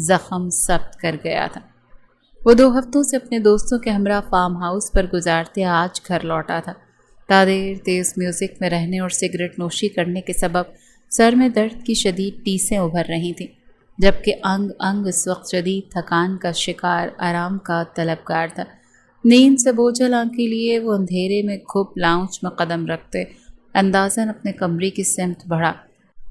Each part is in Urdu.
زخم ثبت کر گیا تھا۔ وہ 2 ہفتوں سے اپنے دوستوں کے ہمراہ فارم ہاؤس پر گزارتے آج گھر لوٹا تھا۔ تادیر تیز میوزک میں رہنے اور سگریٹ نوشی کرنے کے سبب سر میں درد کی شدید ٹیسیں ابھر رہی تھیں، جبکہ انگ انگ اس وقت شدید تھکان کا شکار، آرام کا طلبگار تھا۔ نیند سے بوجھل آنکھیں لیے وہ اندھیرے میں گھپ لاؤنج میں قدم رکھتے اندازاً اپنے کمرے کی سمت بڑھا۔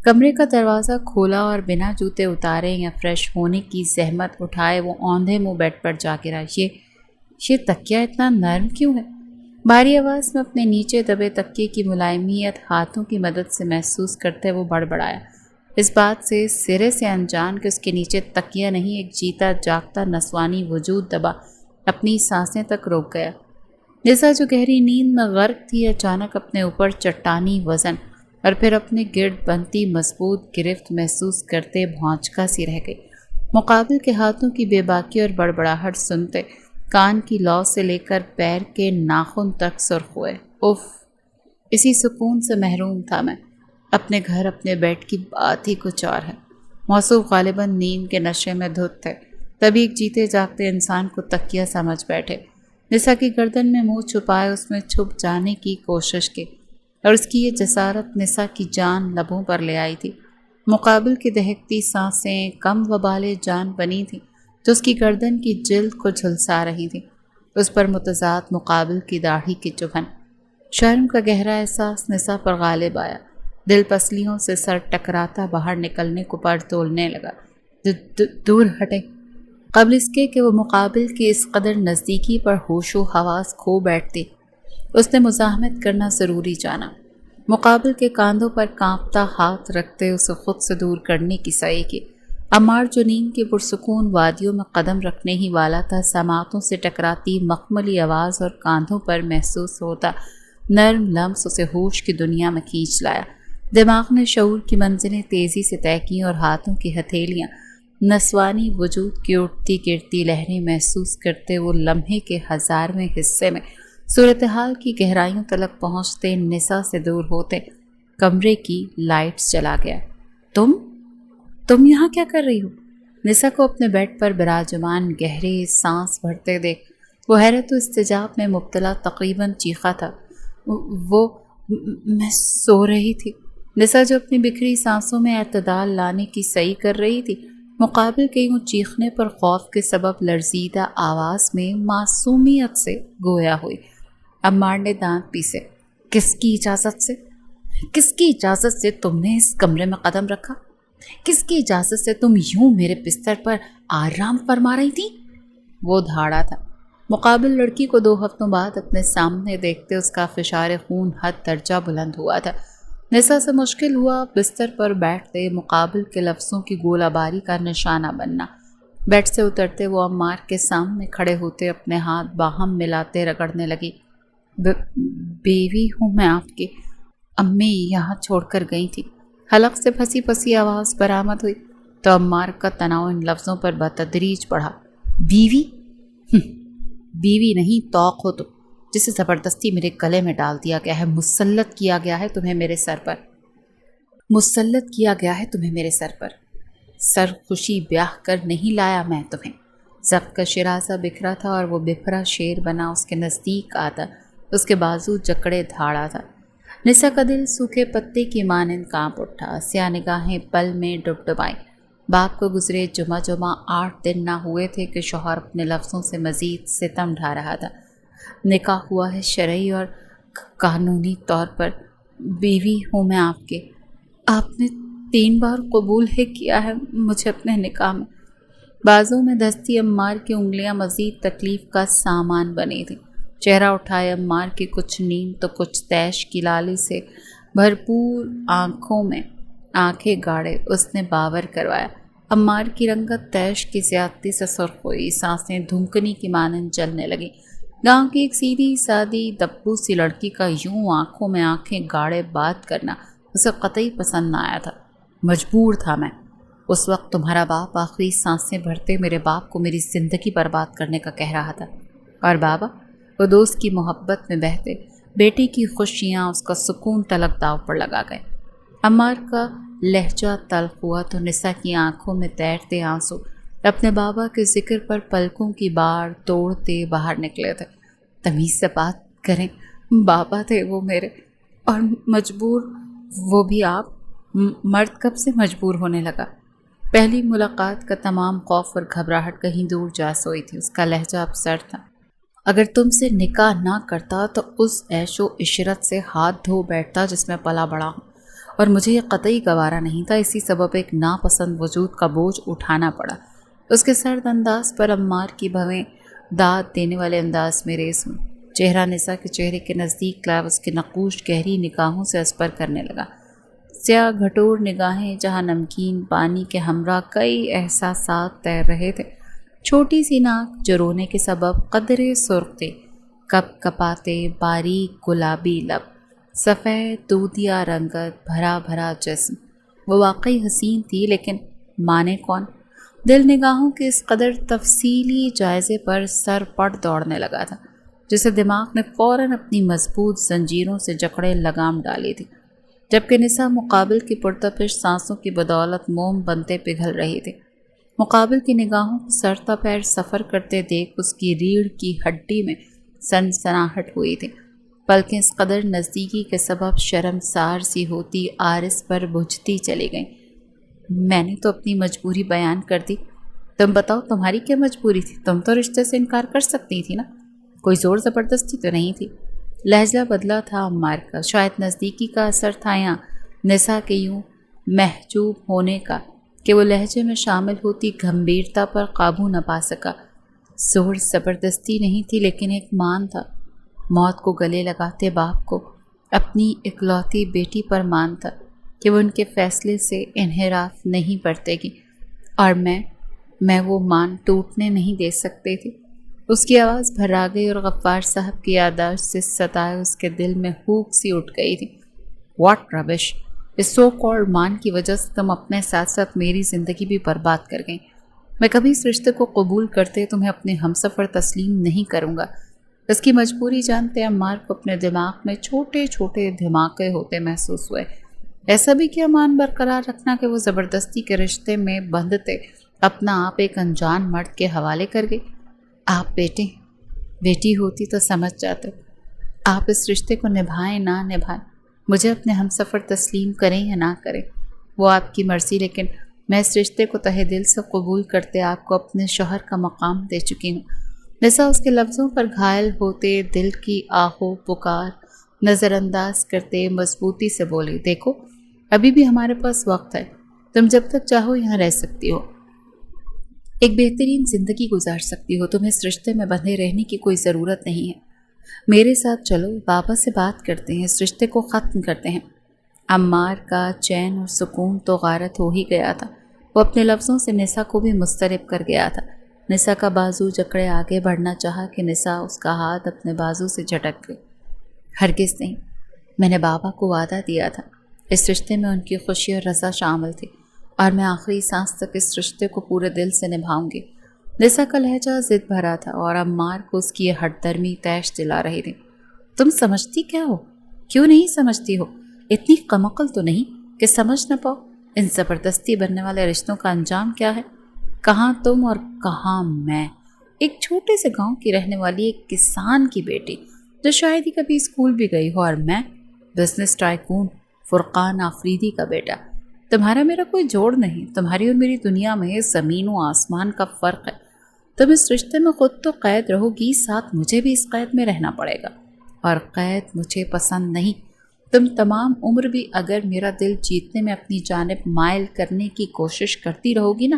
کمرے کا دروازہ کھولا اور بنا جوتے اتارے یا فریش ہونے کی زحمت اٹھائے وہ اوندھے منہ بیڈ پر جا گرا۔ یہ تکیہ اتنا نرم کیوں ہے؟ بھاری آواز میں اپنے نیچے دبے تکیے کی ملائمیت ہاتھوں کی مدد سے محسوس کرتے وہ بڑبڑایا، اس بات سے سرے سے انجان کہ اس کے نیچے تکیہ نہیں، ایک جیتا جاگتا نسوانی وجود دبا اپنی سانسیں تک روک گیا۔ جیسا جو گہری نیند میں غرق تھی، اچانک اپنے اوپر چٹانی وزن اور پھر اپنے گرد بنتی مضبوط گرفت محسوس کرتے بھونچکا سی رہ گئی۔ مقابل کے ہاتھوں کی بے باکی اور بڑبڑاہٹ سنتے کان کی لو سے لے کر پیر کے ناخن تک سرخ ہوئے۔ اف، اسی سکون سے محروم تھا میں۔ اپنے گھر اپنے بیڈ کی بات ہی کچھ اور ہے۔ موصوف غالباً نیند کے نشے میں دھت تھے، تبھی ایک جیتے جاگتے انسان کو تکیہ سمجھ بیٹھے۔ نسا کی گردن میں منہ چھپائے اس میں چھپ جانے کی کوشش کی، اور اس کی یہ جسارت نسا کی جان لبوں پر لے آئی تھی۔ مقابل کی دہکتی سانسیں کم وبال جان بنی تھیں جو اس کی گردن کی جلد کو جھلسا رہی تھیں، اس پر متضاد مقابل کی داڑھی کی چبھن۔ شرم کا گہرا احساس نسا پر غالب آیا، دل پسلیوں سے سر ٹکراتا باہر نکلنے کو پر تولنے لگا۔ دور ہٹے، قبل اس کے کہ وہ مقابل کی اس قدر نزدیکی پر ہوش و حواس کھو بیٹھتی۔ اس نے مزاحمت کرنا ضروری جانا، مقابل کے کاندھوں پر کانپتا ہاتھ رکھتے اسے خود سے دور کرنے کی سعی کی۔ عمار جو نیند کی پرسکون وادیوں میں قدم رکھنے ہی والا تھا، سماعتوں سے ٹکراتی مخملی آواز اور کاندھوں پر محسوس ہوتا نرم لمس اسے ہوش کی دنیا میں کھینچ لایا۔ دماغ نے شعور کی منزلیں تیزی سے طے کیں اور ہاتھوں کی ہتھیلیاں نسوانی وجود کی اٹھتی گرتی لہریں محسوس کرتے وہ لمحے کے 1000ویں حصے میں صورتحال کی گہرائیوں تلک پہنچتے نسا سے دور ہوتے کمرے کی لائٹس جلا گیا۔ تم یہاں کیا کر رہی ہو؟ نسا کو اپنے بیڈ پر براجمان گہرے سانس بھرتے دیکھ وہ حیرت و استجاب میں مبتلا تقریباً چیخا تھا۔ میں سو رہی تھی۔ نسا جو اپنی بکھری سانسوں میں اعتدال لانے کی سعی کر رہی تھی، مقابل کے یوں چیخنے پر خوف کے سبب لرزیدہ آواز میں معصومیت سے گویا ہوئی۔ عمار نے دانت پیسے۔ کس کی اجازت سے تم نے اس کمرے میں قدم رکھا؟ کس کی اجازت سے تم یوں میرے بستر پر آرام فرما رہی تھی؟ وہ دھاڑا تھا۔ مقابل لڑکی کو 2 ہفتوں بعد اپنے سامنے دیکھتے اس کا فشار خون حد درجہ بلند ہوا تھا۔ نسا سے مشکل ہوا بستر پر بیٹھتے مقابل کے لفظوں کی گولہ باری کا نشانہ بننا۔ بیڈ سے اترتے وہ عمار کے سامنے کھڑے ہوتے اپنے ہاتھ باہم ملاتے رگڑنے لگی۔ بیوی ہوں میں آپ کی، امی یہاں چھوڑ کر گئی تھی۔ حلق سے پھنسی پھنسی آواز برآمد ہوئی تو عمار کا تناؤ ان لفظوں پر بتدریج بڑھا۔ بیوی نہیں، طوق ہو تم، جسے زبردستی میرے گلے میں ڈال دیا گیا ہے، مسلط کیا گیا ہے تمہیں میرے سر پر۔ سر خوشی بیاہ کر نہیں لایا میں تمہیں۔ ضبط کا شرازہ بکھرا تھا اور وہ بفرا شیر بنا اس کے نزدیک آتا، اس کے بازو جکڑے دھاڑا تھا۔ نسا کا دل سوکھے پتے کی مانند کانپ اٹھا، سیاہ نگاہیں پل میں ڈبڈبائیں۔ باپ کو گزرے جمعہ 8 دن نہ ہوئے تھے کہ شوہر اپنے لفظوں سے مزید ستم ڈھا رہا تھا۔ نکاح ہوا ہے شرعی اور قانونی طور پر، بیوی ہوں میں آپ کے۔ آپ نے 3 بار قبول ہے کیا ہے مجھے اپنے نکاح میں۔ بازوں میں دھستی عمار کی انگلیاں مزید تکلیف کا سامان بنی تھیں۔ چہرہ اٹھائے عمار کی کچھ نیند تو کچھ تیش کی لالی سے بھرپور آنکھوں میں آنکھیں گاڑے اس نے باور کروایا۔ عمار کی رنگت تیش کی زیادتی سے سرخ ہوئی، سانسیں دھنکنی کی مانند چلنے لگیں۔ گاؤں کی ایک سیدھی سادی دبو سی لڑکی کا یوں آنکھوں میں آنکھیں گاڑے بات کرنا اسے قطعی پسند نہ آیا تھا۔ مجبور تھا میں۔ اس وقت تمہارا باپ آخری سانسیں بھرتے میرے باپ کو میری زندگی برباد کرنے کا کہہ رہا تھا، اور بابا وہ دوست کی محبت میں بہتے بیٹی کی خوشیاں، اس کا سکون تلک داؤ پر لگا گئے۔ عمار کا لہجہ تلخ ہوا تو نسا کی آنکھوں میں تیرتے آنسو اپنے بابا کے ذکر پر پلکوں کی بار توڑتے باہر نکلے تھے۔ تمیز سے بات کریں، بابا تھے وہ میرے، اور مجبور وہ بھی آپ۔ مرد کب سے مجبور ہونے لگا؟ پہلی ملاقات کا تمام خوف اور گھبراہٹ کہیں دور جا سوئی تھی۔ اس کا لہجہ ابسر تھا۔ اگر تم سے نکاح نہ کرتا تو اس عیش و عشرت سے ہاتھ دھو بیٹھتا جس میں پلا بڑا ہوں، اور مجھے یہ قطعی گوارا نہیں تھا۔ اسی سبب ایک ناپسند وجود کا بوجھ اٹھانا پڑا۔ اس کے سرد انداز پر عمار کی بھویں داد دینے والے انداز میں ریس ہوں۔ چہرہ نسا کے چہرے کے نزدیک لا، اس کے نقوش گہری نگاہوں سے اسپر کرنے لگا۔ سیاہ گھٹور نگاہیں جہاں نمکین پانی کے ہمراہ کئی احساسات تیر رہے تھے۔ چھوٹی سی ناک جو رونے کے سبب قدرے سرخ تھے، کپ کپاتے باریک گلابی لب، سفید دودیا رنگت، بھرا بھرا جسم۔ وہ واقعی حسین تھی، لیکن مانے کون؟ دل نگاہوں کے اس قدر تفصیلی جائزے پر سر پڑ دوڑنے لگا تھا، جسے دماغ نے فوراً اپنی مضبوط زنجیروں سے جکڑے لگام ڈالی تھی، جبکہ نسا مقابل کی پرتپش سانسوں کی بدولت موم بنتے پگھل رہی تھی۔ مقابل کی نگاہوں کو سرتا پیر سفر کرتے دیکھ اس کی ریڑھ کی ہڈی میں سنسناہٹ ہوئی تھی۔ پلکیں اس قدر نزدیکی کے سبب شرمسار سی ہوتی آرس پر بجھتی چلی گئیں۔ میں نے تو اپنی مجبوری بیان کر دی، تم بتاؤ تمہاری کیا مجبوری تھی؟ تم تو رشتے سے انکار کر سکتی تھی نا، کوئی زور زبردستی تو نہیں تھی۔ لہجہ بدلا تھا عمار کا، شاید نزدیکی کا اثر تھا یا نسا کے یوں محجوب ہونے کا کہ وہ لہجے میں شامل ہوتی گھمبیرتا پر قابو نہ پا سکا۔ زور زبردستی نہیں تھی، لیکن ایک مان تھا۔ موت کو گلے لگاتے باپ کو اپنی اکلوتی بیٹی پر مان تھا کہ وہ ان کے فیصلے سے انحراف نہیں برتے گی، اور میں وہ مان ٹوٹنے نہیں دے سکتی تھی۔ اس کی آواز بھرا گئی اور غفار صاحب کی یادداشت سے ستائے اس کے دل میں ہوک سی اٹھ گئی تھی۔ واٹ ربش! اس سو کالڈ مان کی وجہ سے تم اپنے ساتھ ساتھ میری زندگی بھی برباد کر گئیں۔ میں کبھی اس رشتے کو قبول کرتے تمہیں اپنے ہمسفر تسلیم نہیں کروں گا۔ اس کی مجبوری جانتے عمار کو اپنے دماغ میں چھوٹے چھوٹے دھماکے ہوتے محسوس ہوئے۔ ایسا بھی کیا مان برقرار رکھنا کہ وہ زبردستی کے رشتے میں بندھتے اپنا آپ ایک انجان مرد کے حوالے کر گئی؟ آپ بیٹی ہوتی تو سمجھ جاتے۔ آپ اس رشتے کو نبھائیں نہ نبھائیں، مجھے اپنے ہمسفر تسلیم کریں یا نہ کریں، وہ آپ کی مرضی، لیکن میں اس رشتے کو تہہ دل سے قبول کرتے آپ کو اپنے شوہر کا مقام دے چکی ہوں۔ نسا اس کے لفظوں پر گھائل ہوتے دل کی آہو پکار نظر انداز کرتے مضبوطی سے بولی، دیکھو ابھی بھی ہمارے پاس وقت ہے، تم جب تک چاہو یہاں رہ سکتی ہو، ایک بہترین زندگی گزار سکتی ہو، تمہیں اس رشتے میں بندھے رہنے کی کوئی ضرورت نہیں ہے۔ میرے ساتھ چلو، بابا سے بات کرتے ہیں، اس رشتے کو ختم کرتے ہیں۔ عمار کا چین اور سکون تو غارت ہو ہی گیا تھا۔ وہ اپنے لفظوں سے نسا کو بھی مضطرب کر گیا تھا۔ نسا کا بازو جکڑے آگے بڑھنا چاہا کہ نسا اس کا ہاتھ اپنے بازو سے جھٹک گئی۔ ہرگز نہیں، میں نے بابا کو وعدہ دیا تھا، اس رشتے میں ان کی خوشی اور رضا شامل تھی، اور میں آخری سانس تک اس رشتے کو پورے دل سے نبھاؤں گی۔ نسا کا لہجہ ضد بھرا تھا اور عمار کو اس کی یہ ہٹ درمی تیش دلا رہی تھی۔ تم سمجھتی کیا ہو؟ کیوں نہیں سمجھتی ہو؟ اتنی کم عقل تو نہیں کہ سمجھ نہ پاؤ ان زبردستی بننے والے رشتوں کا انجام کیا ہے؟ کہاں تم اور کہاں میں، ایک چھوٹے سے گاؤں کی رہنے والی ایک کسان کی بیٹی جو شاید ہی کبھی اسکول بھی گئی ہو، اور میں بزنس ٹائکون فرقان آفریدی کا بیٹا۔ تمہارا میرا کوئی جوڑ نہیں، تمہاری اور میری دنیا میں زمین و آسمان کا فرق ہے۔ تم اس رشتے میں خود تو قید رہو گی، ساتھ مجھے بھی اس قید میں رہنا پڑے گا، اور قید مجھے پسند نہیں۔ تم تمام عمر بھی اگر میرا دل جیتنے میں اپنی جانب مائل کرنے کی کوشش کرتی رہو گی نا،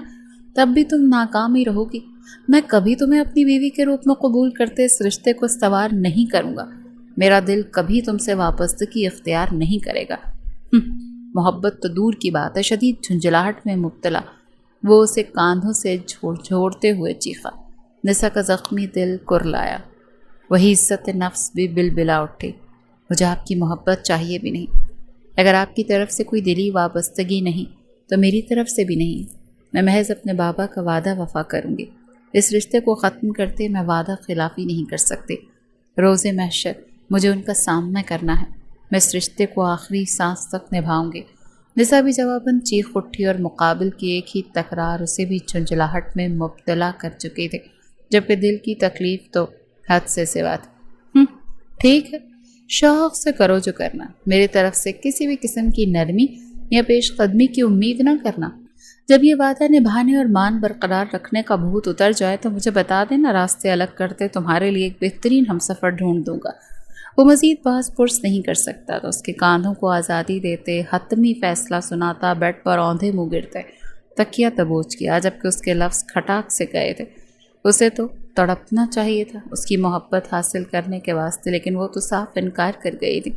تب بھی تم ناکام ہی رہو گی۔ میں کبھی تمہیں اپنی بیوی کے روپ میں قبول کرتے اس رشتے کو استوار نہیں کروں گا۔ میرا دل کبھی تم سے وابستگی اختیار نہیں کرے گا۔ محبت تو دور کی بات ہے، شدید جھنجھلاہٹ میں مبتلا وہ اسے کاندھوں سے جھوڑتے ہوئے چیخا۔ نسا کا زخمی دل کرلایا، وہی عزت نفس بھی بلبلا اٹھی۔ مجھے آپ کی محبت چاہیے بھی نہیں۔ اگر آپ کی طرف سے کوئی دلی وابستگی نہیں تو میری طرف سے بھی نہیں۔ میں محض اپنے بابا کا وعدہ وفا کروں گی۔ اس رشتے کو ختم کرتے میں وعدہ خلافی نہیں کر سکتی۔ روز محشر مجھے ان کا سامنا کرنا ہے۔ میں اس رشتے کو آخری سانس تک نبھاؤں گی، نسا بھی جواباً چیخ اٹھی اور مقابل کی ایک ہی تکرار اسے بھی جھنجھلاہٹ میں مبتلا کر چکی تھی، جبکہ دل کی تکلیف تو حد سے سوا تھی۔ ٹھیک ہے، شوق سے کرو جو کرنا، میری طرف سے کسی بھی قسم کی نرمی یا پیش قدمی کی امید نہ کرنا۔ جب یہ وعدہ نبھانے اور مان برقرار رکھنے کا بھوت اتر جائے تو مجھے بتا دینا، راستے الگ کرتے تمہارے لیے ایک بہترین ہمسفر ڈھونڈ دوں گا۔ وہ مزید بحث پرس نہیں کر سکتا تھا، اس کے کاندھوں کو آزادی دیتے، حتمی فیصلہ سناتا، بیڈ پر اوندھے منہ گرتے، تکیہ دبوچ کیا، جبکہ اس کے لفظ کھٹاک سے گئے تھے۔ اسے تو تڑپنا چاہیے تھا اس کی محبت حاصل کرنے کے واسطے، لیکن وہ تو صاف انکار کر گئی تھی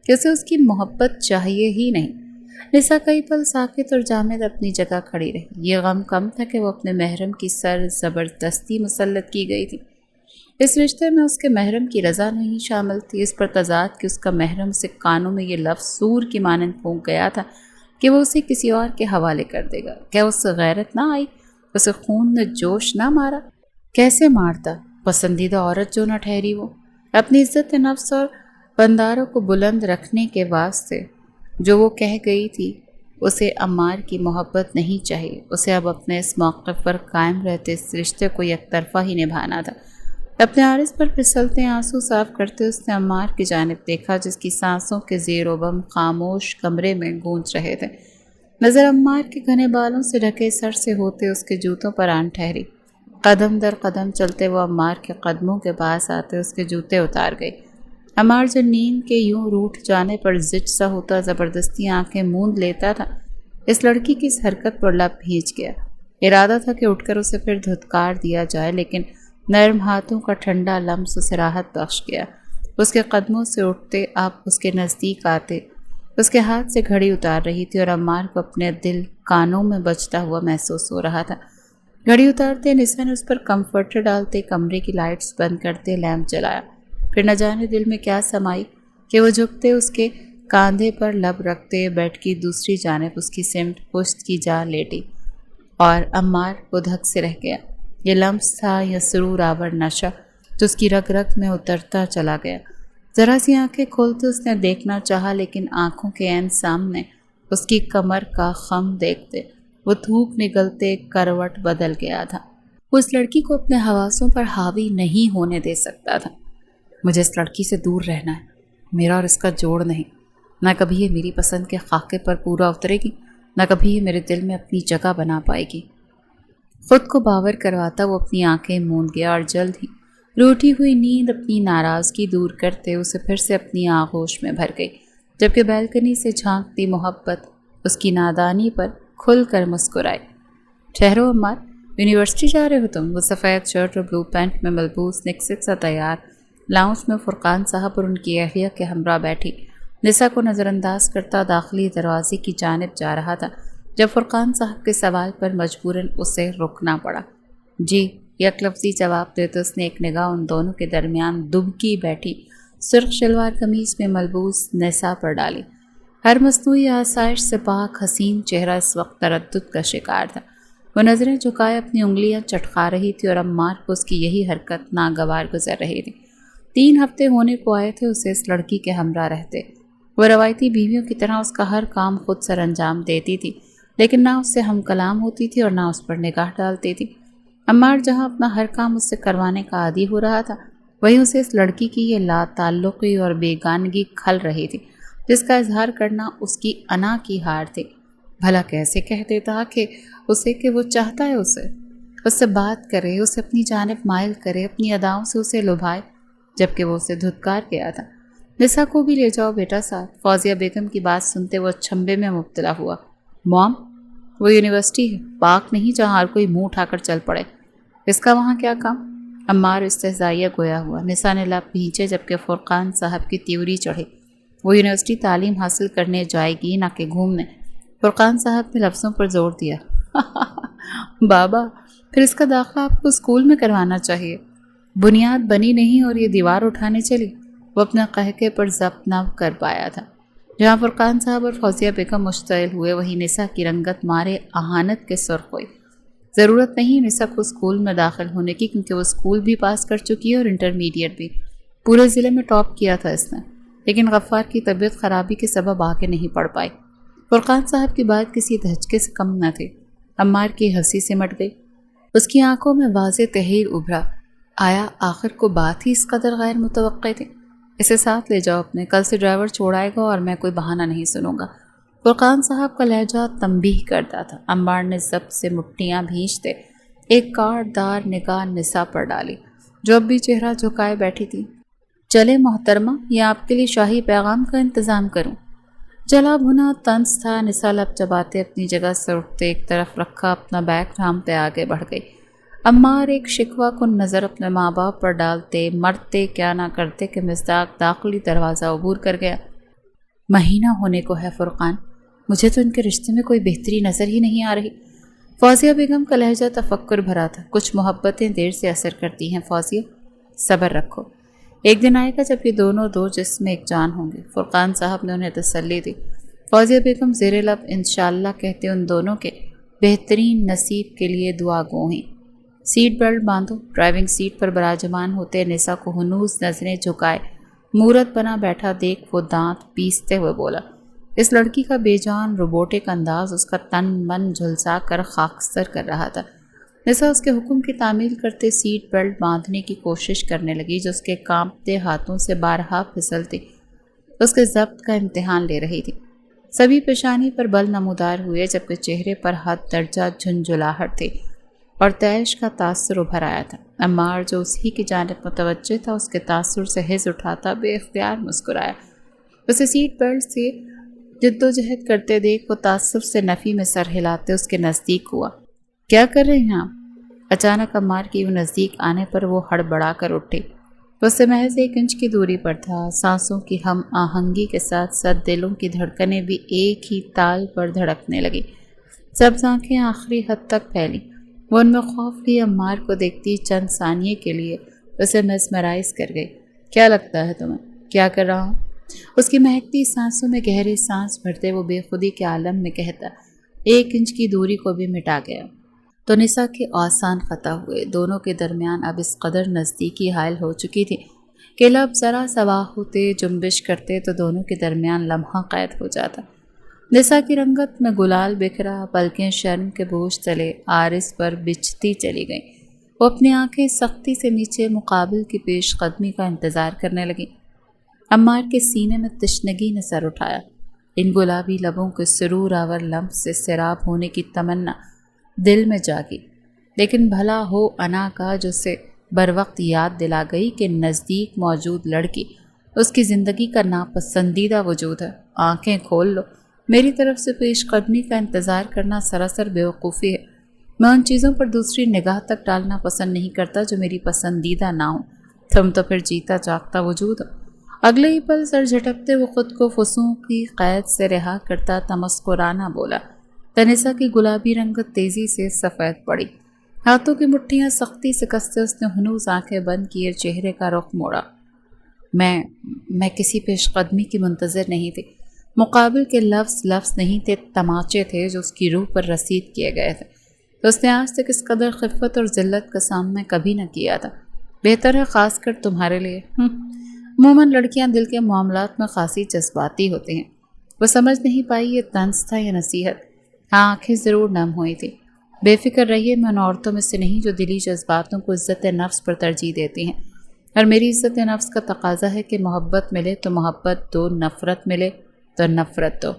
کہ اسے اس کی محبت چاہیے ہی نہیں۔ نسا کئی پل ساکت اور جامد اپنی جگہ کھڑی رہی۔ یہ غم کم تھا کہ وہ اپنے محرم کی سر زبردستی مسلط کی گئی تھی۔ اس رشتے میں اس کے محرم کی رضا نہیں شامل تھی، اس پر تضاد کہ اس کا محرم اسے کانوں میں یہ لفظ سور کی مانند پھونک گیا تھا کہ وہ اسے کسی اور کے حوالے کر دے گا۔ کیا اس سے غیرت نہ آئی؟ اسے خون نے جوش نہ مارا؟ کیسے مارتا؟ پسندیدہ عورت جو نہ ٹھہری وہ، اپنی عزت نفس اور بنداروں کو بلند رکھنے کے واسطے جو وہ کہہ گئی تھی اسے عمار کی محبت نہیں چاہیے۔ اسے اب اپنے اس موقف پر قائم رہتے اس رشتے کو یک طرفہ ہی نبھانا تھا۔ اپنے عارض پر پھسلتے آنسو صاف کرتے اس نے عمار کی جانب دیکھا، جس کی سانسوں کے زیر و بم خاموش کمرے میں گونج رہے تھے۔ نظر عمار کے گھنے بالوں سے ڈھکے سر سے ہوتے اس کے جوتوں پر آن ٹھہری۔ قدم در قدم چلتے وہ عمار کے قدموں کے پاس آتے اس کے جوتے اتار گئی۔ عمار جو نیند کے یوں روٹھ جانے پر زچ سا ہوتا زبردستی آنکھیں موند لیتا تھا، اس لڑکی کی اس حرکت پر لب بھیج گیا۔ ارادہ تھا کہ اٹھ کر اسے پھر دھتکار دیا جائے، لیکن نرم ہاتھوں کا ٹھنڈا لمس اسے راحت بخش گیا۔ اس کے قدموں سے اٹھتے آپ اس کے نزدیک آتے، اس کے ہاتھ سے گھڑی اتار رہی تھی اور عمار کو اپنے دل کانوں میں بجتا ہوا محسوس ہو رہا تھا۔ گھڑی اتارتے نسا نے اس پر کمفرٹر ڈالتے، کمرے کی لائٹس بند کرتے لیمپ جلایا۔ پھر نہ جانے دل میں کیا سمائی کہ وہ جھکتے اس کے کاندھے پر لب رکھتے، بیڈ کی دوسری جانب اس کی سمت پشت کی جا لیٹی، اور عمار وہ دھک سے رہ گیا۔ یہ لمس تھا یا سرور آور نشہ جو اس کی رگ رگ میں اترتا چلا گیا۔ ذرا سی آنکھیں کھولتے اس نے دیکھنا چاہا، لیکن آنکھوں کے عین سامنے اس کی کمر کا خم دیکھتے وہ تھوک نگلتے کروٹ بدل گیا تھا۔ وہ اس لڑکی کو اپنے حواسوں پر حاوی نہیں ہونے دے سکتا تھا۔ مجھے اس لڑکی سے دور رہنا ہے، میرا اور اس کا جوڑ نہیں۔ نہ کبھی یہ میری پسند کے خاکے پر پورا اترے گی، نہ کبھی یہ میرے دل میں اپنی جگہ بنا پائے گی۔ خود کو باور کرواتا وہ اپنی آنکھیں موند گیا، اور جلد ہی روٹھی ہوئی نیند اپنی ناراضگی دور کرتے اسے پھر سے اپنی آغوش میں بھر گئی، جبکہ بالکنی سے جھانکتی محبت اس کی نادانی پر کھل کر مسکرائی۔ ٹھہرو عمار، یونیورسٹی جا رہے ہو تم؟ وہ سفید شرٹ اور بلو پینٹ میں ملبوس نکسک سا تیار لاؤنج میں فرقان صاحب اور ان کی اہلیہ کے ہمراہ بیٹھی نسا کو نظر انداز کرتا داخلی دروازے کی جانب جا رہا تھا، جب فرقان صاحب کے سوال پر مجبوراً اسے رکنا پڑا۔ جی، یک لفظی جواب دیتے اس نے ایک نگاہ ان دونوں کے درمیان دبکی بیٹھی سرخ شلوار قمیض میں ملبوس نسا پر ڈالی۔ ہر مصنوعی آسائش سے پاک حسین چہرہ اس وقت تردد کا شکار تھا۔ وہ نظریں جھکائے اپنی انگلیاں چٹخا رہی تھی، اور عمار کو اس کی یہی حرکت ناگوار گزر رہی تھی۔ 3 ہفتے ہونے کو آئے تھے اسے اس لڑکی کے ہمراہ رہتے۔ وہ روایتی بیویوں کی طرح اس کا ہر کام خود سر انجام دیتی تھی، لیکن نہ اس سے ہم کلام ہوتی تھی اور نہ اس پر نگاہ ڈالتی تھی۔ عمار جہاں اپنا ہر کام اس سے کروانے کا عادی ہو رہا تھا، وہیں اسے اس لڑکی کی یہ لا تعلقی اور بیگانگی کھل رہی تھی، جس کا اظہار کرنا اس کی انا کی ہار تھی۔ بھلا کیسے کہہ دیتا کہ وہ چاہتا ہے اس سے بات کرے، اسے اپنی جانب مائل کرے، اپنی اداؤں سے اسے لبھائے، جبکہ وہ اسے دھتکار گیا تھا۔ نسا کو بھی لے جاؤ بیٹا ساتھ۔ فوزیہ بیگم کی بات سنتے وہ چھمبے میں مبتلا ہوا۔ موم، وہ یونیورسٹی ہے، پارک نہیں جہاں ہر کوئی منہ اٹھا کر چل پڑے۔ اس کا وہاں کیا کام؟ عمار استہزائیہ گویا ہوا۔ نسا نے لب بھینچے، جبکہ فرقان صاحب کی تیوری چڑھی۔ وہ یونیورسٹی تعلیم حاصل کرنے جائے گی، نہ کہ گھومنے۔ فرقان صاحب نے لفظوں پر زور دیا۔ بابا، پھر اس کا داخلہ آپ کو اسکول میں کروانا چاہیے۔ بنیاد بنی نہیں اور یہ دیوار اٹھانے چلی۔ وہ اپنا قہقہ پر ضبط نہ کر پایا تھا۔ جہاں فرقان صاحب اور فوزیہ بیگم مشتعل ہوئے، وہیں نسا کی رنگت مارے اہانت کے سرخ ہوئی۔ ضرورت نہیں نسا کو اسکول میں داخل ہونے کی، کیونکہ وہ اسکول بھی پاس کر چکی ہے اور انٹرمیڈیٹ بھی۔ پورے ضلع میں ٹاپ کیا تھا اس نے، لیکن غفار کی طبیعت خرابی کے سبب آگے نہیں پڑھ پائی۔ فرقان صاحب کی بات کسی دھچکے سے کم نہ تھی۔ عمار کی ہنسی سمٹ گئی، اس کی آنکھوں میں واضح تحیر ابھرا۔ آیا آخر کو بات ہی اس قدر غیر متوقع تھی؟ اسے ساتھ لے جاؤ اپنے، کل سے ڈرائیور چھوڑائے گا اور میں کوئی بہانہ نہیں سنوں گا۔ فرقان صاحب کا لہجہ تنبیہ کرتا تھا۔ عمار نے ضبط سے مٹھیاں بھینچتے ایک کاٹدار نگاہ نسا پر ڈالی جو اب بھی چہرہ جھکائے بیٹھی تھی۔ چلے محترمہ، یا آپ کے لیے شاہی پیغام کا انتظام کروں؟ جلا بھنا طنز تھا۔ نسا لب چباتے اپنی جگہ سے اٹھتے ایک طرف رکھا اپنا بیگ تھامتے آگے بڑھ گئی۔ عمار ایک شکوہ کن نظر اپنے ماں باپ پر ڈالتے مرتے کیا نہ کرتے کہ مصداق داخلی دروازہ عبور کر گیا۔ مہینہ ہونے کو ہے فرقان، مجھے تو ان کے رشتے میں کوئی بہتری نظر ہی نہیں آ رہی۔ فوزیہ بیگم کا لہجہ تفکر بھرا تھا۔ کچھ محبتیں دیر سے اثر کرتی ہیں فوزیہ، صبر رکھو، ایک دن آئے گا جب یہ دونوں دو جسم ایک جان ہوں گے۔ فرقان صاحب نے انہیں تسلی دی۔ فوزیہ بیگم زیر لب انشاءاللہ کہتے ان دونوں کے بہترین نصیب کے لیے دعا گو ہیں۔ سیٹ بیلٹ باندھو۔ ڈرائیونگ سیٹ پر براجمان ہوتے نسا کو ہنوز نظریں جھکائے مورت بنا بیٹھا دیکھ وہ دانت پیستے ہوئے بولا۔ اس لڑکی کا بے جان روبوٹک انداز اس کا تن من جھلسا کر خاکستر کر رہا تھا۔ نسا اس کے حکم کی تعمیل کرتے سیٹ بیلٹ باندھنے کی کوشش کرنے لگی جو اس کے کانپتے ہاتھوں سے بارہا پھسلتی اس کے ضبط کا امتحان لے رہی تھی۔ سبھی پیشانی پر بل نمودار ہوئے جبکہ چہرے پر حد درجہ جھنجھلاہٹ تھی اور طیش کا تاثر ابھر آیا تھا۔ عمار جو اسی کی جانب متوجہ تھا اس کے تاثر سے حز اٹھاتا بے اختیار مسکرایا۔ اسے سیٹ بیلٹ سے جدوجہد کرتے دیکھ وہ تعصب سے نفی میں سر ہلاتے اس کے نزدیک ہوا۔ کیا کر رہے ہیں آپ؟ اچانک عمار کی وہ نزدیک آنے پر وہ ہڑبڑا کر اٹھی۔ اس سے محض 1 انچ کی دوری پر تھا۔ سانسوں کی ہم آہنگی کے ساتھ ساتھ دلوں کی دھڑکنیں بھی ایک ہی تال پر دھڑکنے لگی۔ سبز آنکھیں آخری حد تک پھیلی۔ وہ ان میں خوف لیے عمار کو دیکھتی چند ثانیے کے لیے اسے میسمرائز کر گئی۔ کیا لگتا ہے تمہیں؟ کیا کر رہا ہوں؟ اس کی مہکتی سانسوں میں گہری سانس بھرتے وہ بے خودی کے عالم میں کہتا، 1 انچ کی دوری کو بھی مٹا گیا۔ تو نسا کے آسان خطا ہوئے۔ دونوں کے درمیان اب اس قدر نزدیکی حائل ہو چکی تھی کہ لب ذرا سوا ہوتے جنبش کرتے تو دونوں کے درمیان لمحہ قید ہو جاتا۔ نسا کی رنگت میں گلال بکھرا، پلکیں شرم کے بوجھ تلے عارض پر بچھتی چلی گئیں۔ وہ اپنی آنکھیں سختی سے نیچے مقابل کی پیش قدمی کا انتظار کرنے لگی۔ عمار کے سینے میں تشنگی نے سر اٹھایا۔ ان گلابی لبوں کے سرور آور لمس سے سیراب ہونے کی تمنا دل میں جاگی، لیکن بھلا ہو انا کا جو سے بر وقت یاد دلا گئی کہ نزدیک موجود لڑکی اس کی زندگی کا ناپسندیدہ وجود ہے۔ آنکھیں کھول لو، میری طرف سے پیش قدمی کا انتظار کرنا سراسر بیوقوفی ہے۔ میں ان چیزوں پر دوسری نگاہ تک ڈالنا پسند نہیں کرتا جو میری پسندیدہ نہ ہوں۔ تم تو پھر جیتا جاگتا وجود ہو۔ اگلے ہی پل سر جھٹکتے وہ خود کو فسوں کی قید سے رہا کرتا تمسکرانہ بولا۔ تنسا کی گلابی رنگت تیزی سے سفید پڑی۔ ہاتھوں کی مٹھیاں سختی سے کستے اس نے ہنوز آنکھیں بند کیے چہرے کا رخ موڑا۔ میں کسی پیش قدمی کی منتظر نہیں تھی۔ مقابل کے لفظ نہیں تھے، تماچے تھے جو اس کی روح پر رسید کیے گئے تھے۔ تو اس نے آج تک اس قدر خفت اور ذلت کا سامنا کبھی نہ کیا تھا۔ بہتر ہے خاص کر تمہارے لیے۔ عموماً لڑکیاں دل کے معاملات میں خاصی جذباتی ہوتی ہیں۔ وہ سمجھ نہیں پائی یہ طنز تھا یا نصیحت۔ ہاں، آنکھیں ضرور نم ہوئی تھی۔ بے فکر رہیے، میں ان عورتوں میں سے نہیں جو دلی جذباتوں کو عزت نفس پر ترجیح دیتی ہیں، اور میری عزت نفس کا تقاضا ہے کہ محبت ملے تو محبت دو، نفرت ملے تو نفرت دو۔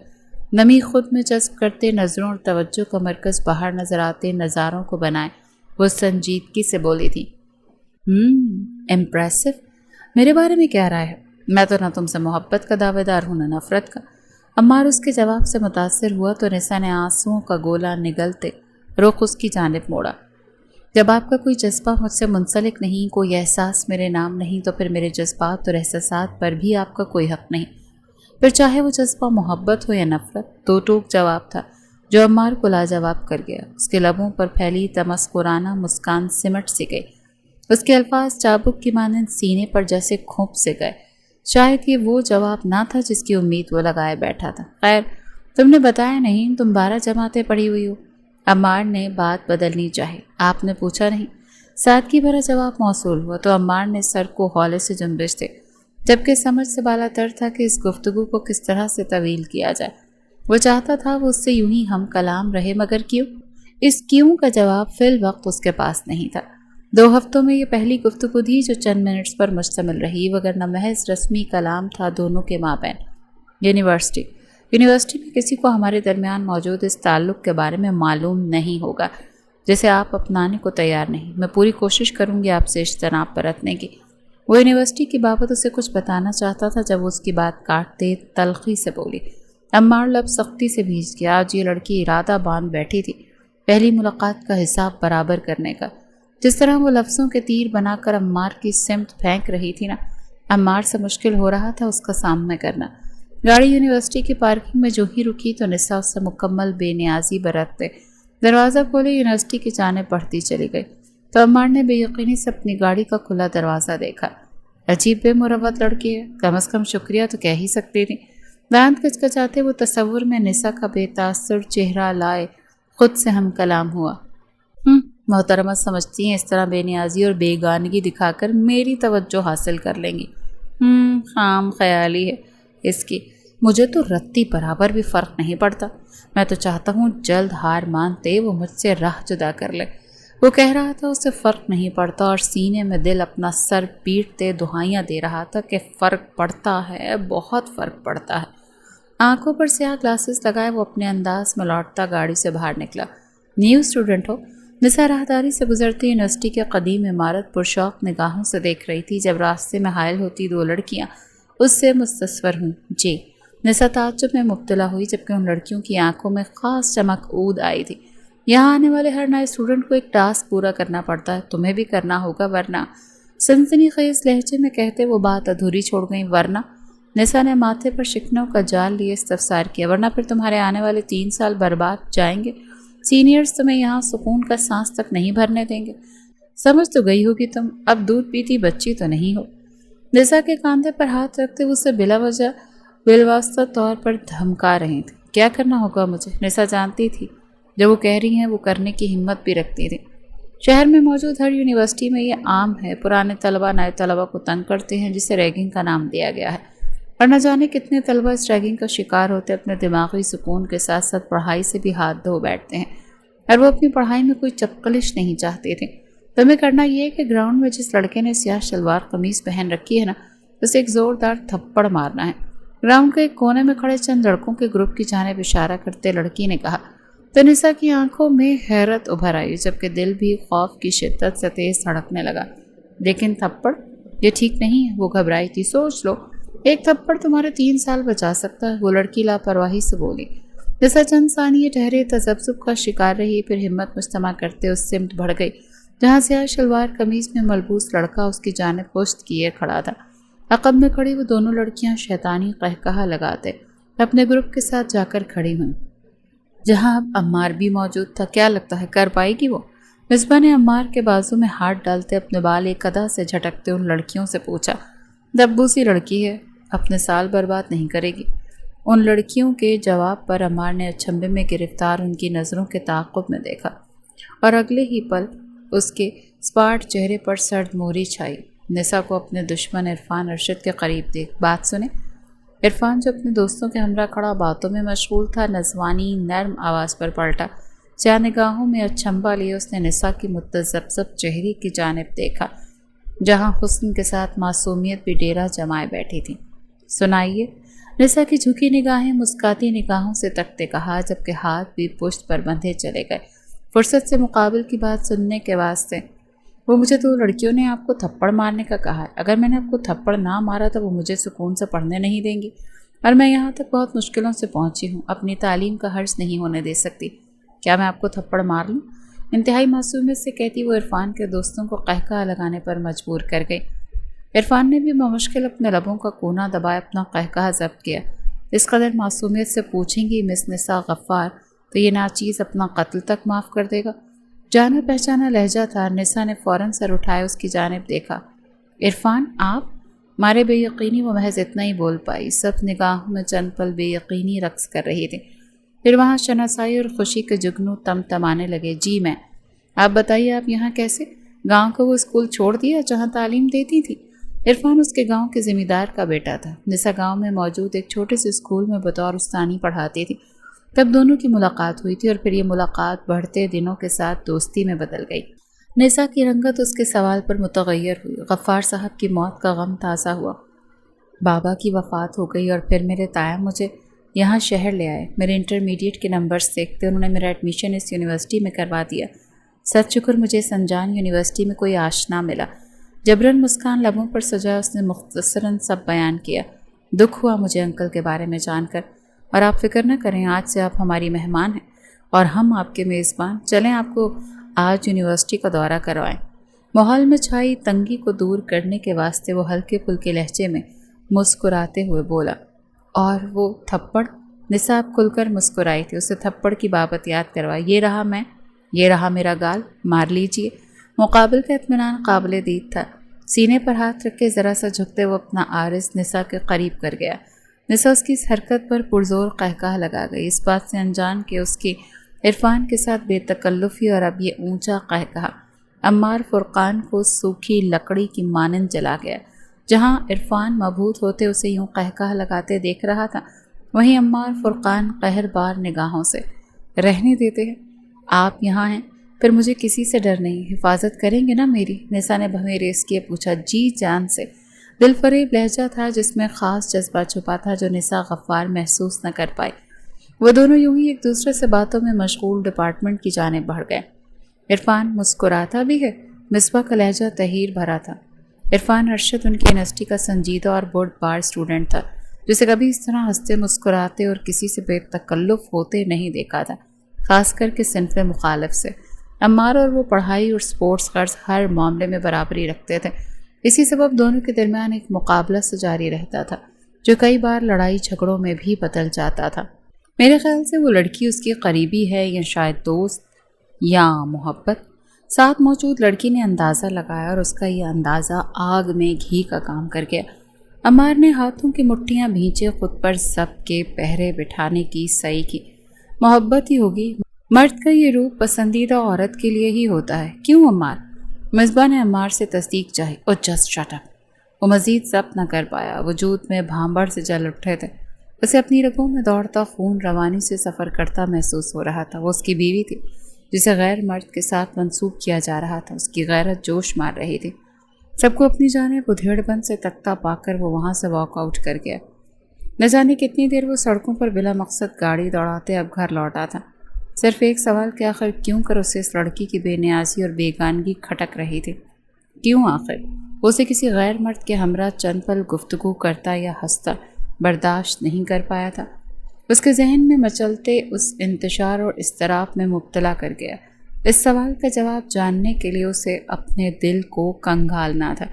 نمی خود میں جذب کرتے نظروں اور توجہ کا مرکز باہر نظر آتے نظاروں کو بنائے وہ سنجیدگی سے بولی تھی۔ امپریسو، میرے بارے میں کیا رائے ہے؟ میں تو نہ تم سے محبت کا دعوے دار ہوں نہ نفرت کا۔ عمار اس کے جواب سے متاثر ہوا تو نسا نے آنسوؤں کا گولا نگلتے رخ اس کی جانب موڑا۔ جب آپ کا کوئی جذبہ مجھ سے منسلک نہیں، کوئی احساس میرے نام نہیں، تو پھر میرے جذبات اور احساسات پر بھی آپ کا کوئی حق نہیں، پھر چاہے وہ جذبہ محبت ہو یا نفرت۔ دو ٹوک جواب تھا جو عمار کو لاجواب کر گیا۔ اس کے لبوں پر پھیلی تمسکرانہ مسکان سمٹ سی گئی۔ اس کے الفاظ چابک کی مانند سینے پر جیسے کھونپ سے گئے۔ شاید یہ وہ جواب نہ تھا جس کی امید وہ لگائے بیٹھا تھا۔ خیر، تم نے بتایا نہیں تم 12 جماعتیں پڑھی ہوئی ہو؟ عمار نے بات بدلنی چاہی۔ آپ نے پوچھا نہیں؟ سادگی بھرا جواب موصول ہوا تو عمار نے سر کو ہولے سے جنبش دے، جبکہ سمجھ سے بالا تر تھا کہ اس گفتگو کو کس طرح سے طویل کیا جائے۔ وہ چاہتا تھا وہ اس سے یوں ہی ہم کلام رہے، مگر کیوں؟ اس کیوں کا جواب فی الوقت اس کے پاس نہیں تھا۔ 2 ہفتوں میں یہ پہلی گفتگو تھی جو چند منٹس پر مشتمل رہی، وگرنہ محض رسمی کلام تھا دونوں کے مابین۔ یونیورسٹی میں کسی کو ہمارے درمیان موجود اس تعلق کے بارے میں معلوم نہیں ہوگا جسے آپ اپنانے کو تیار نہیں۔ میں پوری کوشش کروں گی آپ سے اجتناب برتنے کی۔ وہ یونیورسٹی کی بابت اسے کچھ بتانا چاہتا تھا جب وہ اس کی بات کاٹتے تلخی سے بولی۔ عمار لب سختی سے بھیج گیا۔ آج یہ لڑکی ارادہ باندھ بیٹھی تھی پہلی ملاقات کا حساب برابر کرنے کا۔ جس طرح وہ لفظوں کے تیر بنا کر عمار کی سمت پھینک رہی تھی نا، عمار سے مشکل ہو رہا تھا اس کا سامنا کرنا۔ گاڑی یونیورسٹی کی پارکنگ میں جو ہی رکی تو نسا اس سے مکمل بے نیازی برتتے دروازہ کھولے یونیورسٹی کی جانب بڑھتی چلی گئی تو عمار نے بے یقینی سے اپنی گاڑی کا کھلا دروازہ دیکھا۔ عجیب بے مروت لڑکی ہے، کم از کم شکریہ تو کہہ ہی سکتی تھی۔ دانت کچکچاتے وہ تصور میں نسا کا بے تاثر چہرہ لائے خود سے ہم کلام ہوا۔ محترمہ سمجھتی ہیں اس طرح بے نیازی اور بیگانگی دکھا کر میری توجہ حاصل کر لیں گی؟ خام خیالی ہے اس کی، مجھے تو رتی برابر بھی فرق نہیں پڑتا۔ میں تو چاہتا ہوں جلد ہار مانتے وہ مجھ سے راہ جدا کر لے۔ وہ کہہ رہا تھا اسے فرق نہیں پڑتا اور سینے میں دل اپنا سر پیٹتے دہائیاں دے رہا تھا کہ فرق پڑتا ہے، بہت فرق پڑتا ہے۔ آنکھوں پر سیاہ گلاسز لگائے وہ اپنے انداز میں لوٹتا گاڑی سے باہر نکلا۔ نیو اسٹوڈنٹ ہو؟ نسا راہداری سے گزرتی یونیورسٹی کے قدیم عمارت پرشوق نگاہوں سے دیکھ رہی تھی جب راستے میں حائل ہوتی 2 لڑکیاں اس سے مستصور ہوئیں۔ جی، نسا تعجب میں مبتلا ہوئی جبکہ ان لڑکیوں کی آنکھوں میں خاص چمک عود آئی تھی۔ یہاں آنے والے ہر نئے اسٹوڈنٹ کو ایک ٹاسک پورا کرنا پڑتا ہے، تمہیں بھی کرنا ہوگا ورنہ۔ سنسنی خیز لہجے میں کہتے وہ بات ادھوری چھوڑ گئیں۔ ورنہ؟ نسا نے ماتھے پر شکنوں کا جال لیے استفسار کیا۔ ورنہ پھر تمہارے آنے والے 3 سال برباد جائیں گے۔ سینئرز تمہیں یہاں سکون کا سانس تک نہیں بھرنے دیں گے۔ سمجھ تو گئی ہوگی تم، اب دودھ پیتی بچی تو نہیں ہو۔ نسا کے کاندھے پر ہاتھ رکھتے وہ اسے بلا وجہ بالواسطہ طور پر دھمکا رہی تھی۔ کیا کرنا ہوگا مجھے؟ نسا جانتی تھی جو وہ کہہ رہی ہیں وہ کرنے کی ہمت بھی رکھتی تھی۔ شہر میں موجود ہر یونیورسٹی میں یہ عام ہے، پرانے طلبہ نئے طلبہ کو تنگ کرتے ہیں جسے ریگنگ کا نام دیا گیا ہے، اور نہ جانے کتنے طلبہ اس ریگنگ کا شکار ہوتے اپنے دماغی سکون کے ساتھ ساتھ پڑھائی سے بھی ہاتھ دھو بیٹھتے ہیں، اور وہ اپنی پڑھائی میں کوئی چپکلش نہیں چاہتے تھے۔ تمہیں کرنا یہ ہے کہ گراؤنڈ میں جس لڑکے نے سیاہ شلوار قمیض پہن رکھی ہے نا، اسے ایک زوردار تھپڑ مارنا ہے۔ گراؤنڈ کے ایک کونے میں کھڑے چند لڑکوں کے گروپ کی جانب اشارہ کرتے لڑکی نے کہا تو نسا کی آنکھوں میں حیرت ابھر آئی جبکہ دل بھی خوف کی شدت سے تیز دھڑکنے لگا۔ لیکن تھپڑ یہ ٹھیک نہیں ہے، وہ گھبرائی تھی۔ سوچ لو، ایک تھپڑ تمہارے 3 سال بچا سکتا ہے، وہ لڑکی لاپرواہی سے بولی۔ نسا چند ثانیے ٹھہرے تذبذب کا شکار رہی، پھر ہمت مجتمع کرتے اس سمت بڑھ گئی جہاں سیاہ شلوار قمیض میں ملبوس لڑکا اس کی جانب پشت کیے کھڑا تھا۔ عقب میں کھڑی وہ دونوں لڑکیاں شیطانی قہقہہ لگاتے اپنے گروپ کے ساتھ جا کر کھڑی ہوئیں جہاں اب عمار بھی موجود تھا۔ کیا لگتا ہے کر پائے گی وہ؟ مصباح نے عمار کے بازو میں ہاتھ ڈالتے اپنے بال ایک ادا سے جھٹکتے ان لڑکیوں سے پوچھا۔ دبو سی لڑکی ہے، اپنے سال برباد نہیں کرے گی۔ ان لڑکیوں کے جواب پر عمار نے اچھمبے میں گرفتار ان کی نظروں کے تعاقب میں دیکھا اور اگلے ہی پل اس کے سپاٹ چہرے پر سرد مہری چھائی۔ نسا کو اپنے دشمن عرفان ارشد کے قریب دیکھ بات سنے۔ عرفان جو اپنے دوستوں کے ہمراہ کھڑا باتوں میں مشغول تھا نزوانی نرم آواز پر پلٹا۔ چار نگاہوں میں اچھمبا لیے اس نے نسا کی متذبذب چہرے کی جانب دیکھا جہاں حسن کے ساتھ معصومیت بھی ڈیرا جمائے بیٹھی تھی۔ سنائیے، نسا کی جھکی نگاہیں مسکاتی نگاہوں سے تکتے کہا جبکہ ہاتھ بھی پشت پر بندھے چلے گئے فرصت سے مقابل کی بات سننے کے واسطے۔ وہ مجھے 2 لڑکیوں نے آپ کو تھپڑ مارنے کا کہا ہے، اگر میں نے آپ کو تھپڑ نہ مارا تو وہ مجھے سکون سے پڑھنے نہیں دیں گی، اور میں یہاں تک بہت مشکلوں سے پہنچی ہوں، اپنی تعلیم کا حرص نہیں ہونے دے سکتی۔ کیا میں آپ کو تھپڑ مار لوں؟ انتہائی معصومیت سے کہتی وہ عرفان کے دوستوں کو قہقہہ لگانے پر مجبور کر گئی۔ عرفان نے بھی بمشکل اپنے لبوں کا کونا دبائے اپنا قہقہہ ضبط کیا۔ اس قدر معصومیت سے پوچھیں گی مس نسا غفار تو یہ ناچیز اپنا قتل تک معاف کر دے گا؟ جانا پہچانا لہجہ تھا۔ نسا نے فوراً سر اٹھائے اس کی جانب دیکھا۔ عرفان آپ؟ مارے بے یقینی وہ محض اتنا ہی بول پائی۔ سب نگاہوں میں چند پل بے یقینی رقص کر رہی تھی، پھر وہاں شناسائی اور خوشی کے جگنوں تم تمانے لگے۔ جی میں۔ آپ بتائیے آپ یہاں کیسے؟ گاؤں کو وہ اسکول چھوڑ دیا جہاں تعلیم دیتی تھی؟ عرفان اس کے گاؤں کے زمیندار کا بیٹا تھا۔ نسا گاؤں میں موجود ایک چھوٹے سے اسکول میں بطور استانی پڑھاتی تھی تب دونوں کی ملاقات ہوئی تھی اور پھر یہ ملاقات بڑھتے دنوں کے ساتھ دوستی میں بدل گئی۔ نسا کی رنگت اس کے سوال پر متغیر ہوئی۔ غفار صاحب کی موت کا غم تازہ ہوا، بابا کی وفات ہو گئی اور پھر میرے تایا مجھے یہاں شہر لے آئے۔ میرے انٹرمیڈیٹ کے نمبرز دیکھتے انہوں نے میرا ایڈمیشن اس یونیورسٹی میں کروا دیا۔ سچ شکر مجھے سنجان یونیورسٹی میں کوئی آشنا ملا۔ جبرن مسکان لبوں پر سجا اس نے مختصراً سب بیان کیا۔ دکھ ہوا مجھے انکل کے بارے میں جان کر، اور آپ فکر نہ کریں، آج سے آپ ہماری مہمان ہیں اور ہم آپ کے میزبان۔ چلیں آپ کو آج یونیورسٹی کا دورہ کروائیں۔ ماحول میں چھائی تنگی کو دور کرنے کے واسطے وہ ہلکے پھلکے لہجے میں مسکراتے ہوئے بولا، اور وہ تھپڑ؟ نصاب کھل کر مسکرائی تھی۔ اسے تھپڑ کی بابت یاد کروائی۔ یہ رہا میرا گال، مار لیجئے۔ مقابل کا اطمینان قابل دید تھا۔ سینے پر ہاتھ رکھ کے ذرا سا جھکتے وہ اپنا عارض نسا کے قریب کر گیا۔ نسا اس کی اس حرکت پر پرزور قہقہ لگا گئی، اس بات سے انجان کہ اس کی عرفان کے ساتھ بے تکلفی اور اب یہ اونچا قہقہ عمار فرقان کو سوکھی لکڑی کی مانند جلا گیا۔ جہاں عرفان مبہوت ہوتے اسے یوں قہقہ لگاتے دیکھ رہا تھا، وہیں عمار فرقان قہر بار نگاہوں سے، رہنے دیتے ہیں؟ آپ یہاں ہیں، پھر مجھے کسی سے ڈر نہیں، حفاظت کریں گے نا میری؟ نسا نے بھویں کیے پوچھا۔ جی جان سے۔ دل فریب لہجہ تھا جس میں خاص جذبہ چھپا تھا جو نسا غفار محسوس نہ کر پائی۔ وہ دونوں یوں ہی ایک دوسرے سے باتوں میں مشغول ڈپارٹمنٹ کی جانب بڑھ گئے۔ عرفان مسکراتا بھی ہے؟ مصباح کا لہجہ تحیر بھرا تھا۔ عرفان ارشد ان کی یونیورسٹی کا سنجیدہ اور بورڈ بار اسٹوڈنٹ تھا، جسے کبھی اس طرح ہنستے مسکراتے اور کسی سے بے تکلف ہوتے نہیں دیکھا تھا، خاص کر کے صنف مخالف سے۔ عمار اور وہ پڑھائی اور سپورٹس غرض ہر معاملے میں برابری رکھتے تھے۔ اسی سبب دونوں کے درمیان ایک مقابلہ سے جاری رہتا تھا جو کئی بار لڑائی جھگڑوں میں بھی بدل جاتا تھا۔ میرے خیال سے وہ لڑکی اس کی قریبی ہے یا شاید دوست یا محبت۔ ساتھ موجود لڑکی نے اندازہ لگایا اور اس کا یہ اندازہ آگ میں گھی کا کام کر گیا۔ عمار نے ہاتھوں کی مٹھیاں بھینچے خود پر سب کے پہرے بٹھانے کی سعی کی۔ محبت ہی ہوگی، مرد کا یہ روپ پسندیدہ عورت کے لیے ہی ہوتا ہے، کیوں عمار؟ مصباح نے عمار سے تصدیق چاہی۔ اور جسٹ شٹ اپ۔ وہ مزید ضبط نہ کر پایا، وجود میں بھانبڑ سے جل اٹھے تھے۔ اسے اپنی رگوں میں دوڑتا خون روانی سے سفر کرتا محسوس ہو رہا تھا۔ وہ اس کی بیوی تھی جسے غیر مرد کے ساتھ منسوب کیا جا رہا تھا۔ اس کی غیرت جوش مار رہی تھی۔ سب کو اپنی جانب ادھیڑ بند سے تکتا پا کر وہ وہاں سے واک آؤٹ کر گیا۔ نہ جانے کتنی دیر وہ سڑکوں پر بلا مقصد گاڑی دوڑاتے اب گھر لوٹا تھا۔ صرف ایک سوال کہ آخر کیوں کر اسے اس لڑکی کی بے نیازی اور بیگانگی کھٹک رہی تھی؟ کیوں آخر وہ اسے کسی غیر مرد کے ہمراہ چند پل گفتگو کرتا یا ہنستا برداشت نہیں کر پایا تھا؟ اس کے ذہن میں مچلتے اس انتشار اور اضطراب میں مبتلا کر گیا۔ اس سوال کا جواب جاننے کے لیے اسے اپنے دل کو کنگھالنا تھا،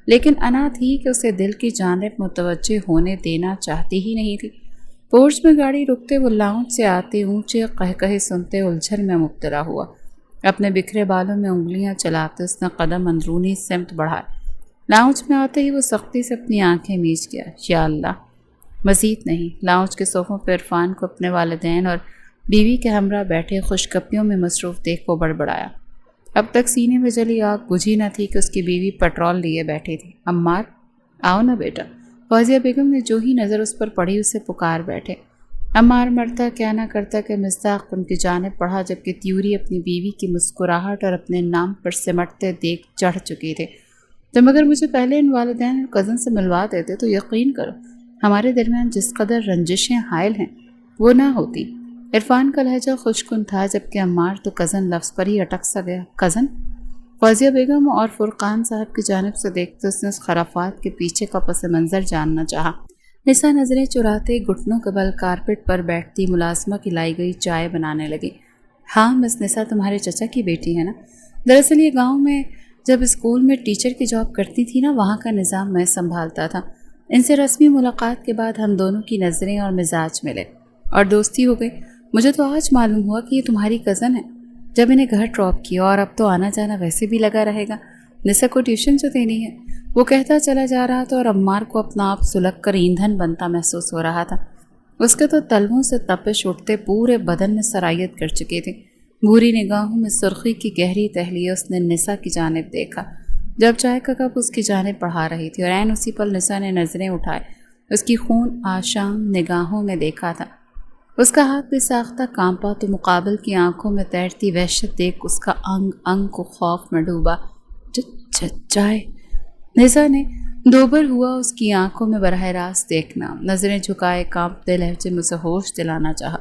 لیکن انا تھی کہ اسے دل کی جانب متوجہ ہونے دینا چاہتی ہی نہیں تھی۔ پورچ میں گاڑی رکتے وہ لاؤنج سے آتے اونچے قہقہے سنتے الجھن میں مبتلا ہوا۔ اپنے بکھرے بالوں میں انگلیاں چلاتے اس نے قدم اندرونی سمت بڑھائے۔ لاؤنج میں آتے ہی وہ سختی سے اپنی آنکھیں میچ گیا۔ یا اللہ! مزید نہیں۔ لاؤنج کے صوفوں پہ عرفان کو اپنے والدین اور بیوی کے ہمراہ بیٹھے خوش گپیوں میں مصروف دیکھ وہ بڑبڑایا۔ اب تک سینے میں جلی آگ بجھی نہ تھی کہ اس کی بیوی پیٹرول لیے بیٹھی تھی۔ عمار آؤ نا بیٹا۔ فوزیہ بیگم نے جو ہی نظر اس پر پڑی اسے پکار بیٹھے۔ عمار مرتا کیا نہ کرتا کہ مصداق ان کی جانب پڑھا، جبکہ تیوری اپنی بیوی کی مسکراہٹ اور اپنے نام پر سمٹتے دیکھ چڑھ چکی تھے۔ تم اگر مجھے پہلے ان والدین اور کزن سے ملوا دیتے تو یقین کرو ہمارے درمیان جس قدر رنجشیں حائل ہیں وہ نہ ہوتی۔ عرفان کا لہجہ خوشکن تھا، جبکہ عمار تو کزن لفظ پر ہی اٹک سا گیا۔ کزن؟ فوزیہ بیگم اور فرقان صاحب کی جانب سے دیکھتے اس نے اس خرافات کے پیچھے کا پس منظر جاننا چاہا۔ نسا نظریں چراتے گھٹنوں کے بل کارپٹ پر بیٹھتی ملازمہ کی لائی گئی چائے بنانے لگی۔ ہاں مس نسا تمہارے چچا کی بیٹی ہے نا؟ دراصل یہ گاؤں میں جب اسکول میں ٹیچر کی جاب کرتی تھی نا، وہاں کا نظام میں سنبھالتا تھا۔ ان سے رسمی ملاقات کے بعد ہم دونوں کی نظریں اور مزاج ملے اور دوستی ہو گئی۔ مجھے تو آج معلوم ہوا کہ یہ تمہاری کزن ہے، جب انہیں گھر ڈراپ کیا، اور اب تو آنا جانا ویسے بھی لگا رہے گا۔ نسا کو ٹیوشن جو دینی ہے، وہ کہتا چلا جا رہا تھا اور عمار کو اپنا آپ سلگ کر ایندھن بنتا محسوس ہو رہا تھا۔ اس کے تو تلووں سے تپش اٹھتے پورے بدن میں سرایت کر چکی تھی۔ بھوری نگاہوں میں سرخی کی گہری تہلیہ اس نے نسا کی جانب دیکھا جب چائے کا کپ اس کی جانب بڑھا رہی تھی، اور عین اسی پل نسا نے نظریں اٹھائے اس کی خون آشام نگاہوں میں دیکھا تھا۔ اس کا ہاتھ بھی ساختہ کانپا تو مقابل کی آنکھوں میں تیرتی وحشت دیکھ اس کا انگ انگ کو خوف میں ڈوبا۔ چائے؟ نسا نے دوبر ہوا اس کی آنکھوں میں براہ راست دیکھنا، نظریں جھکائے کانپتے لہجے میں اسے ہوش دلانا چاہا۔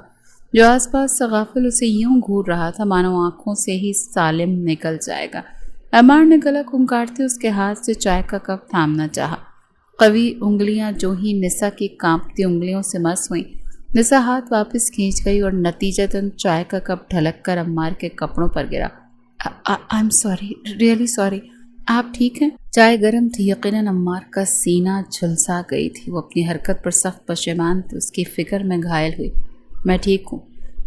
جو آس پاس سے غافل اسے یوں گھور رہا تھا مانو آنکھوں سے ہی سالم نکل جائے گا۔ عمار نے گلا کھنکارتے اس کے ہاتھ سے چائے کا کپ تھامنا چاہا۔ قوی انگلیاں جو ہی نسا کی کانپتی انگلیوں سے مس ہوئیں، نسا ہاتھ واپس کھینچ گئی اور نتیجتاً چائے کا کپ ڈھلک کر عمار کے کپڑوں پر گرا۔ I am sorry, really sorry. آپ ٹھیک ہیں؟ چائے گرم تھی، یقیناً عمار کا سینہ جھلسا گئی تھی۔ وہ اپنی حرکت پر سخت پشیمان تھی، اس کی فکر میں گھائل ہوئی۔ میں ٹھیک ہوں،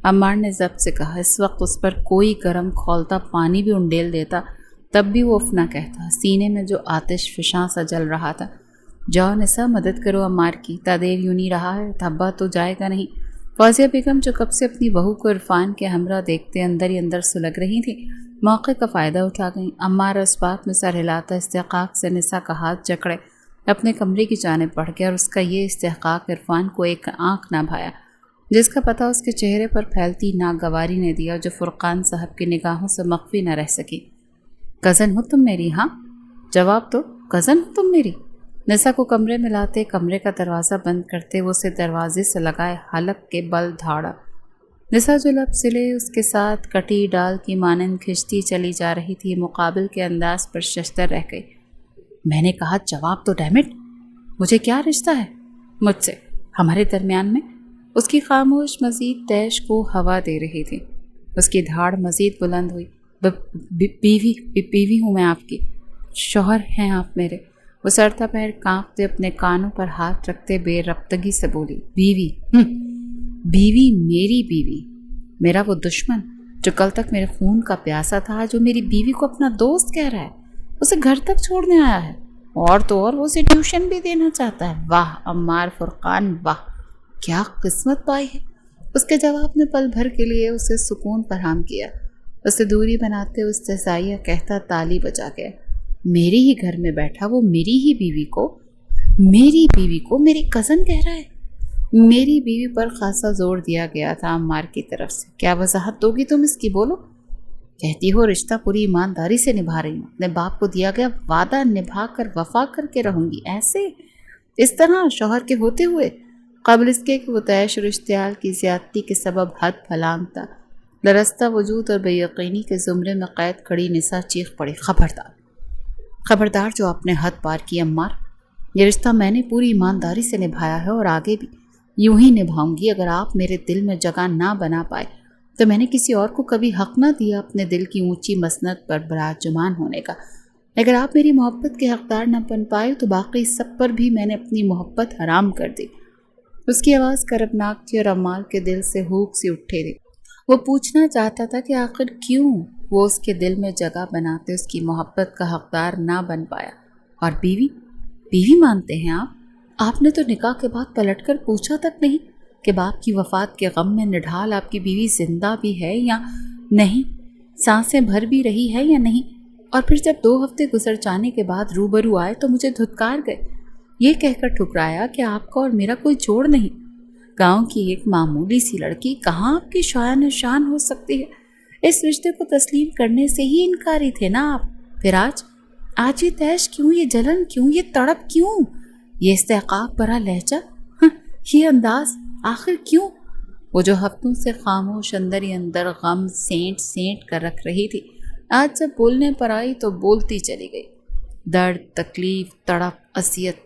عمار نے ضبط سے کہا۔ اس وقت اس پر کوئی گرم کھولتا پانی بھی انڈیل دیتا تب بھی وہ اف نہ کہتا، سینے میں جو آتش فشاں سا جل رہا تھا۔ جاؤ نسا، مدد کرو عمار کی، تا دیر یوں نہیں رہا ہے، دھبا تو جائے گا نہیں۔ فوزیہ بیگم جو کب سے اپنی بہو کو عرفان کے ہمراہ دیکھتے اندر ہی اندر سلگ رہی تھی، موقع کا فائدہ اٹھا گئیں۔ عمار اس بات میں سر ہلاتا استحقاق سے نسا کا ہاتھ جکڑے اپنے کمرے کی جانب بڑھ گیا، اور اس کا یہ استحقاق عرفان کو ایک آنکھ نہ بھایا، جس کا پتہ اس کے چہرے پر پھیلتی ناگواری نے دیا، جو فرقان صاحب کی نگاہوں سے مخفی نہ رہ سکی۔ کزن ہو تم میری؟ ہاں جواب دو، کزن ہو تم میری؟ نسا کو کمرے میں لاتے، کمرے کا دروازہ بند کرتے وہ اسے دروازے سے لگائے حلق کے بل دھاڑا۔ نسا جو لب سلے اس کے ساتھ کٹی ڈال کی مانند کھنچتی چلی جا رہی تھی، مقابل کے انداز پر ششدر رہ گئی۔ میں نے کہا جواب تو ڈیمٹ، مجھے کیا رشتہ ہے مجھ سے، ہمارے درمیان میں؟ اس کی خاموش مزید تیش کو ہوا دے رہی تھی۔ اس کی دھاڑ مزید بلند ہوئی۔ بیوی ہوں میں آپ کی، شوہر ہیں آپ میرے۔ وہ سرتا پیر کانپتے اپنے کانوں پر ہاتھ رکھتے بے ربطگی سے بولی، بیوی؟ بیوی؟ میری بیوی؟ میرا وہ دشمن جو کل تک میرے خون کا پیاسا تھا، جو میری بیوی کو اپنا دوست کہہ رہا ہے، اسے گھر تک چھوڑنے آیا ہے، اور تو اور وہ اسے ٹیوشن بھی دینا چاہتا ہے۔ واہ عمار فرقان، واہ کیا قسمت پائی ہے۔ اس کے جواب نے پل بھر کے لیے اسے سکون فراہم کیا۔ اسے دوری بناتے استحضائیہ کہتا تالی بجا گیا، میرے ہی گھر میں بیٹھا وہ میری بیوی کو میری کزن کہہ رہا ہے۔ میری بیوی پر خاصا زور دیا گیا تھا عمار کی طرف سے۔ کیا وضاحت دو گی تم اس کی؟ بولو۔ کہتی ہو رشتہ پوری ایمانداری سے نبھا رہی ہوں، اپنے باپ کو دیا گیا وعدہ نبھا کر وفا کر کے رہوں گی، ایسے اس طرح شوہر کے ہوتے ہوئے، قبل اس کے کہ وہ تیش اور اشتعال کی زیادتی کے سبب حد پھلانگ تھا۔ لرزتا وجود اور بے یقینی کے زمرے میں قید کھڑی نسا چیخ پڑی، خبردار جو آپ نے حد پار کی عمار، یہ رشتہ میں نے پوری ایمانداری سے نبھایا ہے اور آگے بھی یوں ہی نبھاؤں گی۔ اگر آپ میرے دل میں جگہ نہ بنا پائے تو میں نے کسی اور کو کبھی حق نہ دیا اپنے دل کی اونچی مسند پر براجمان ہونے کا۔ اگر آپ میری محبت کے حقدار نہ بن پائے تو باقی سب پر بھی میں نے اپنی محبت حرام کر دی۔ اس کی آواز کربناک تھی اور عمار کے دل سے ہوک سی اٹھے تھی۔ وہ پوچھنا چاہتا تھا کہ آخر کیوں وہ اس کے دل میں جگہ بناتے اس کی محبت کا حقدار نہ بن پایا۔ اور بیوی مانتے ہیں آپ نے تو نکاح کے بعد پلٹ کر پوچھا تک نہیں کہ باپ کی وفات کے غم میں نڈھال آپ کی بیوی زندہ بھی ہے یا نہیں، سانسیں بھر بھی رہی ہے یا نہیں۔ اور پھر جب 2 ہفتے گزر جانے کے بعد روبرو آئے تو مجھے دھتکار گئے، یہ کہہ کر ٹھکرایا کہ آپ کا اور میرا کوئی جوڑ نہیں، گاؤں کی ایک معمولی سی لڑکی کہاں آپ کی شایان شان ہو سکتی ہے۔ اس رشتے کو تسلیم کرنے سے ہی انکاری تھے نا آپ، پھر آج یہ تیش کیوں، یہ جلن کیوں، یہ تڑپ کیوں، یہ استحقاق بھرا لہجہ، یہ انداز آخر کیوں؟ وہ جو ہفتوں سے خاموش اندر ہی اندر غم سینٹ کر رکھ رہی تھی، آج جب بولنے پر آئی تو بولتی چلی گئی۔ درد، تکلیف، تڑپ، اذیت،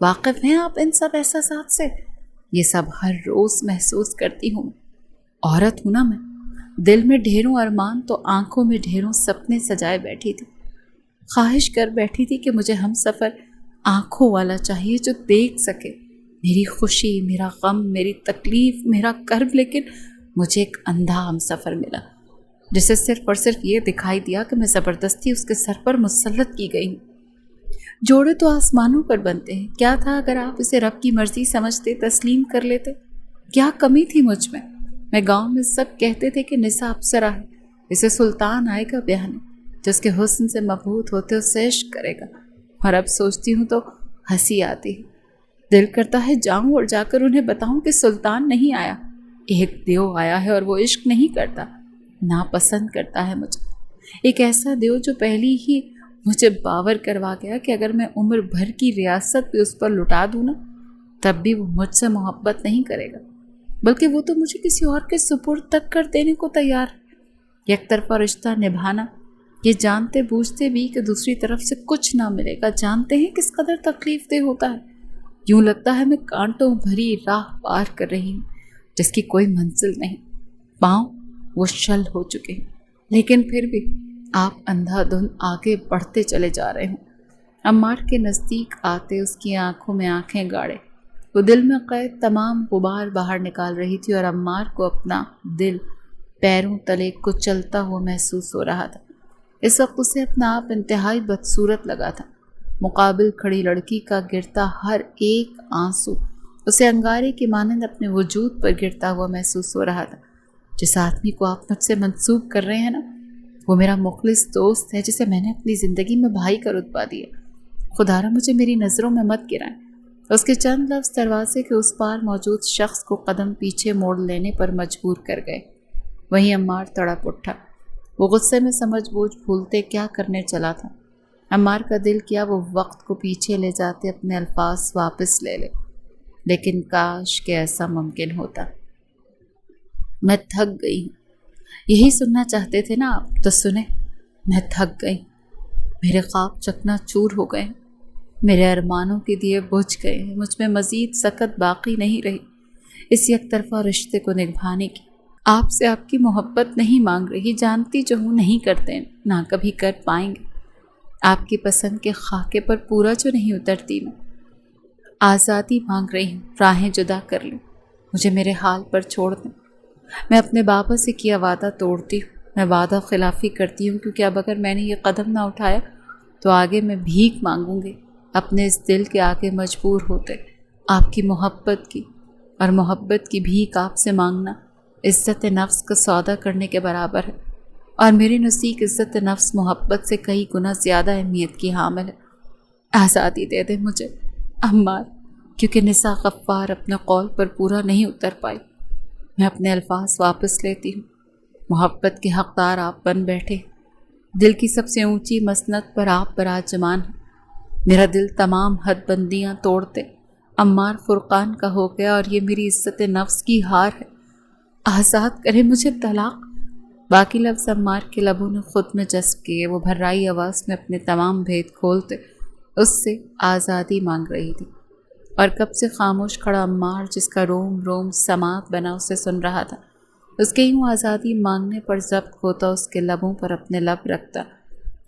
واقف ہیں آپ ان سب احساسات سے؟ یہ سب ہر روز محسوس کرتی ہوں۔ عورت ہوں نا میں، دل میں ڈھیروں ارمان تو آنکھوں میں ڈھیروں سپنے سجائے بیٹھی تھی۔ خواہش کر بیٹھی تھی کہ مجھے ہم سفر آنکھوں والا چاہیے جو دیکھ سکے میری خوشی، میرا غم، میری تکلیف، میرا کرب، لیکن مجھے ایک اندھا ہم سفر ملا جسے صرف اور صرف یہ دکھائی دیا کہ میں زبردستی اس کے سر پر مسلط کی گئی ہوں۔ جوڑے تو آسمانوں پر بنتے ہیں، کیا تھا اگر آپ اسے رب کی مرضی سمجھتے، تسلیم کر لیتے؟ کیا کمی تھی مجھ میں گاؤں میں سب کہتے تھے کہ نسا اپسرا ہے، اسے سلطان آئے گا بیانے، جس کے حسن سے مبہوت ہوتے اسے عشق کرے گا۔ اور اب سوچتی ہوں تو ہنسی آتی ہے، دل کرتا ہے جاؤں اور جا کر انہیں بتاؤں کہ سلطان نہیں آیا، ایک دیو آیا ہے اور وہ عشق نہیں کرتا، ناپسند کرتا ہے مجھے۔ ایک ایسا دیو جو پہلی ہی مجھے باور کروا گیا کہ اگر میں عمر بھر کی ریاست بھی اس پر لٹا دوں نا، تب بھی وہ مجھ سے محبت نہیں کرے گا، بلکہ وہ تو مجھے کسی اور کے سپرد تک کر دینے کو تیار ہے۔ یک طرفہ رشتہ نبھانا، یہ جانتے بوجھتے بھی کہ دوسری طرف سے کچھ نہ ملے گا، جانتے ہیں کس قدر تکلیف دہ ہوتا ہے۔ یوں لگتا ہے میں کانٹوں بھری راہ پار کر رہی ہوں جس کی کوئی منزل نہیں، پاؤں وہ شل ہو چکے ہیں، لیکن پھر بھی آپ اندھا دھند آگے بڑھتے چلے جا رہے ہوں۔ عمار کے نزدیک آتے اس کی آنکھوں میں آنکھیں گاڑے، وہ دل میں قید تمام غبار باہر نکال رہی تھی، اور عمار کو اپنا دل پیروں تلے کچلتا ہوا محسوس ہو رہا تھا۔ اس وقت اسے اپنا آپ انتہائی بدصورت لگا تھا۔ مقابل کھڑی لڑکی کا گرتا ہر ایک آنسو اسے انگارے کی مانند اپنے وجود پر گرتا ہوا محسوس ہو رہا تھا۔ جس آدمی کو آپ مجھ سے منسوب کر رہے ہیں نا، وہ میرا مخلص دوست ہے جسے میں نے اپنی زندگی میں بھائی کا رتبہ دیا۔ خدا را مجھے میری نظروں میں مت گرائیں۔ اس کے چند لفظ دروازے کے اس پار موجود شخص کو قدم پیچھے موڑ لینے پر مجبور کر گئے۔ وہیں عمار تڑپ اٹھا۔ وہ غصے میں سمجھ بوجھ بھولتے کیا کرنے چلا تھا۔ عمار کا دل کیا وہ وقت کو پیچھے لے جاتے اپنے الفاظ واپس لے لے، لیکن کاش کہ ایسا ممکن ہوتا۔ میں تھک گئی ہوں۔ یہی سننا چاہتے تھے نا آپ، تو سنیں۔ میں تھک گئی، میرے خواب چکنا چور ہو گئے، میرے ارمانوں کے دیے بجھ گئے، مجھ میں مزید سکت باقی نہیں رہی اس یک طرفہ رشتے کو نبھانے کی۔ آپ سے آپ کی محبت نہیں مانگ رہی، جانتی جو ہوں نہیں کرتے، نہ کبھی کر پائیں گے۔ آپ کی پسند کے خاکے پر پورا جو نہیں اترتی، میں آزادی مانگ رہی ہوں، راہیں جدا کر لوں، مجھے میرے حال پر چھوڑ دیں۔ میں اپنے بابا سے کیا وعدہ توڑتی ہوں، میں وعدہ خلافی کرتی ہوں، کیونکہ اب اگر میں نے یہ قدم نہ اٹھایا تو آگے میں بھیک مانگوں گی اپنے اس دل کے آگے مجبور ہوتے۔ آپ کی محبت کی، اور محبت کی بھیک آپ سے مانگنا عزت نفس کا سودا کرنے کے برابر ہے، اور میرے نزدیک عزت نفس محبت سے کئی گنا زیادہ اہمیت کی حامل ہے۔ آزادی دے دے مجھے عمار، کیونکہ نساء غفار اپنے قول پر پورا نہیں اتر پائی۔ میں اپنے الفاظ واپس لیتی ہوں۔ محبت کے حقدار آپ بن بیٹھے، دل کی سب سے اونچی مسند پر آپ براجمان ہیں۔ میرا دل تمام حد بندیاں توڑتے عمار فرقان کا ہو گیا، اور یہ میری عزت نفس کی ہار ہے۔ آزاد کرے مجھے طلاق۔ باقی لفظ عمار کے لبوں نے خود میں جذب کیے، وہ بھرائی آواز میں اپنے تمام بھید کھولتے اس سے آزادی مانگ رہی تھی، اور کب سے خاموش کھڑا عمار جس کا روم روم سماعت بنا اسے سن رہا تھا، اس کے یوں آزادی مانگنے پر ضبط ہوتا، اس کے لبوں پر اپنے لب رکھتا،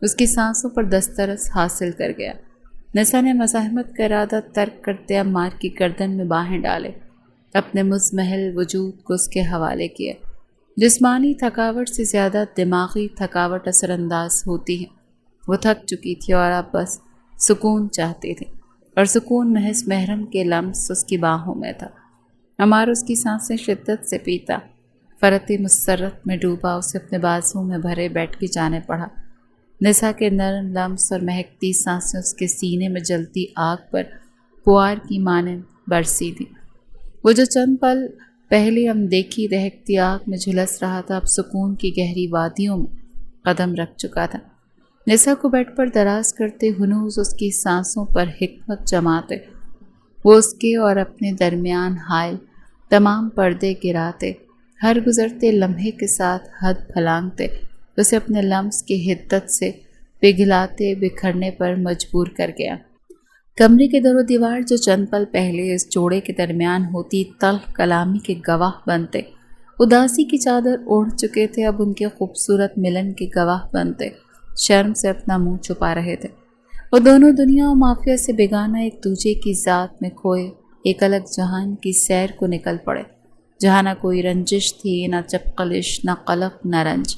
اس کی سانسوں پر دسترس حاصل کر گیا۔ نسا نے مزاحمت کا ارادہ ترک کرتے عمار کی گردن میں باہیں ڈالے، اپنے مزمحل وجود کو اس کے حوالے کیا۔ جسمانی تھکاوٹ سے زیادہ دماغی تھکاوٹ اثر انداز ہوتی ہے۔ وہ تھک چکی تھی اور اب بس سکون چاہتی تھی، اور سکون محض محرم کے لمس اس کی باہوں میں تھا۔ عمار اس کی سانسیں شدت سے پیتا، فرط مسرت میں ڈوبا، اسے اپنے بازوں میں بھرے بیٹھ کے جانے پڑا۔ نسا کے نرم لمس اور مہکتی سانسیں اس کے سینے میں جلتی آگ پر پوار کی مانند برسی تھی۔ وہ جو چند پل پہلے ہم دیکھی دہکتی آگ میں جھلس رہا تھا، اب سکون کی گہری وادیوں میں قدم رکھ چکا تھا۔ نسا کو بیڈ پر دراز کرتے ہنوز اس کی سانسوں پر حکمت جماتے، وہ اس کے اور اپنے درمیان حائل تمام پردے گراتے، ہر گزرتے لمحے کے ساتھ حد پھلانگتے، اسے اپنے لمس کی حدت سے پگھلاتے بکھرنے پر مجبور کر گیا۔ کمرے کے در و دیوار جو چند پل پہلے اس جوڑے کے درمیان ہوتی تلخ کلامی کے گواہ بنتے، اداسی کی چادر اوڑھ چکے تھے، اب ان کے خوبصورت ملن کے گواہ بنتے، شرم سے اپنا منہ چھپا رہے تھے۔ وہ دونوں دنیا و مافیا سے بیگانہ ایک دوسرے کی ذات میں کھوئے ایک الگ جہان کی سیر کو نکل پڑے، جہاں نہ کوئی رنجش تھی، نہ چپقلش، نہ قلق، نہ رنج،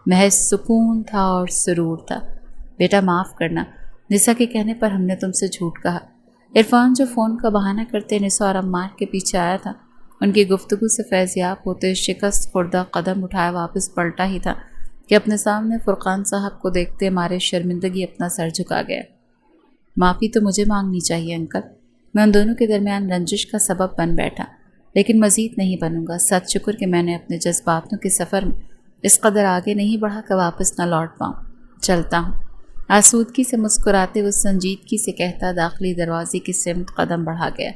محض سکون تھا اور سرور تھا۔ بیٹا معاف کرنا، نسا کے کہنے پر ہم نے تم سے جھوٹ کہا۔ عرفان جو فون کا بہانہ کرتے نسا اور عمار کے پیچھے آیا تھا، ان کی گفتگو سے فیضیاب ہوتے شکست خوردہ قدم اٹھائے واپس پلٹا ہی تھا کہ اپنے سامنے فرقان صاحب کو دیکھتے مارے شرمندگی اپنا سر جھکا گیا۔ معافی تو مجھے مانگنی چاہیے انکل، میں ان دونوں کے درمیان رنجش کا سبب بن بیٹھا۔ لیکن مزید نہیں بنوں گا۔ سچ شکر کہ میں نے اپنے جذباتوں کے سفر میں اس قدر آگے نہیں بڑھا کہ واپس نہ لوٹ پاؤں۔ چلتا ہوں۔ آسودگی سے مسکراتے وہ سنجیدگی سے کہتا داخلی دروازے کی سمت قدم بڑھا گیا۔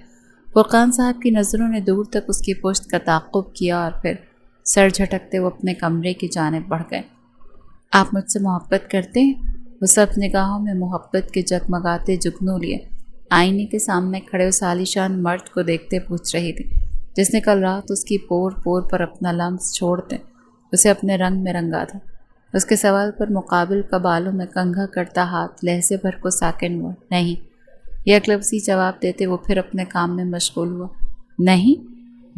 فرقان صاحب کی نظروں نے دور تک اس کی پشت کا تعاقب کیا اور پھر سر جھٹکتے وہ اپنے کمرے کی جانب بڑھ گئے۔ آپ مجھ سے محبت کرتے ہیں؟ وہ سب نگاہوں میں محبت کے جگمگاتے جگنوں لیے آئینے کے سامنے کھڑے اس عالیشان مرد کو دیکھتے پوچھ رہی تھی، جس نے کل رات اس کی پور پور پر اپنا لمس چھوڑتے اسے اپنے رنگ میں رنگا تھا۔ اس کے سوال پر مقابل کا بالوں میں کنگھا کرتا ہاتھ لہجے بھر کو ساکن ہوا۔ نہیں، یہ ایک لفظی جواب دیتے وہ پھر اپنے کام میں مشغول ہوا۔ نہیں،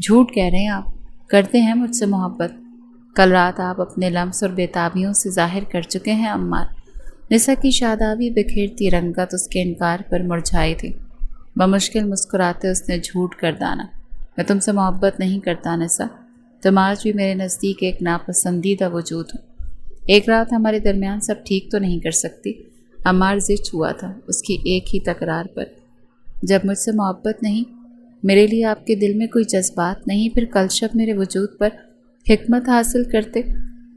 جھوٹ کہہ رہے ہیں آپ، کرتے ہیں مجھ سے محبت؟ کل رات آپ اپنے لمس اور بےتابیوں سے ظاہر کر چکے ہیں عمار۔ نسا کی شادابی بکھیرتی رنگت اس کے انکار پر مرجھائی تھی۔ بمشکل مسکراتے اس نے جھوٹ گردانا۔ میں تم سے محبت نہیں کرتا نسا، تم آج بھی میرے نزدیک ایک ناپسندیدہ وجود ہو۔ ایک رات ہمارے درمیان سب ٹھیک تو نہیں کر سکتی۔ عمار زچ ہوا تھا اس کی ایک ہی تکرار پر۔ جب مجھ سے محبت نہیں، میرے لیے آپ کے دل میں کوئی جذبات نہیں، پھر کل شب میرے وجود پر حکمت حاصل کرتے،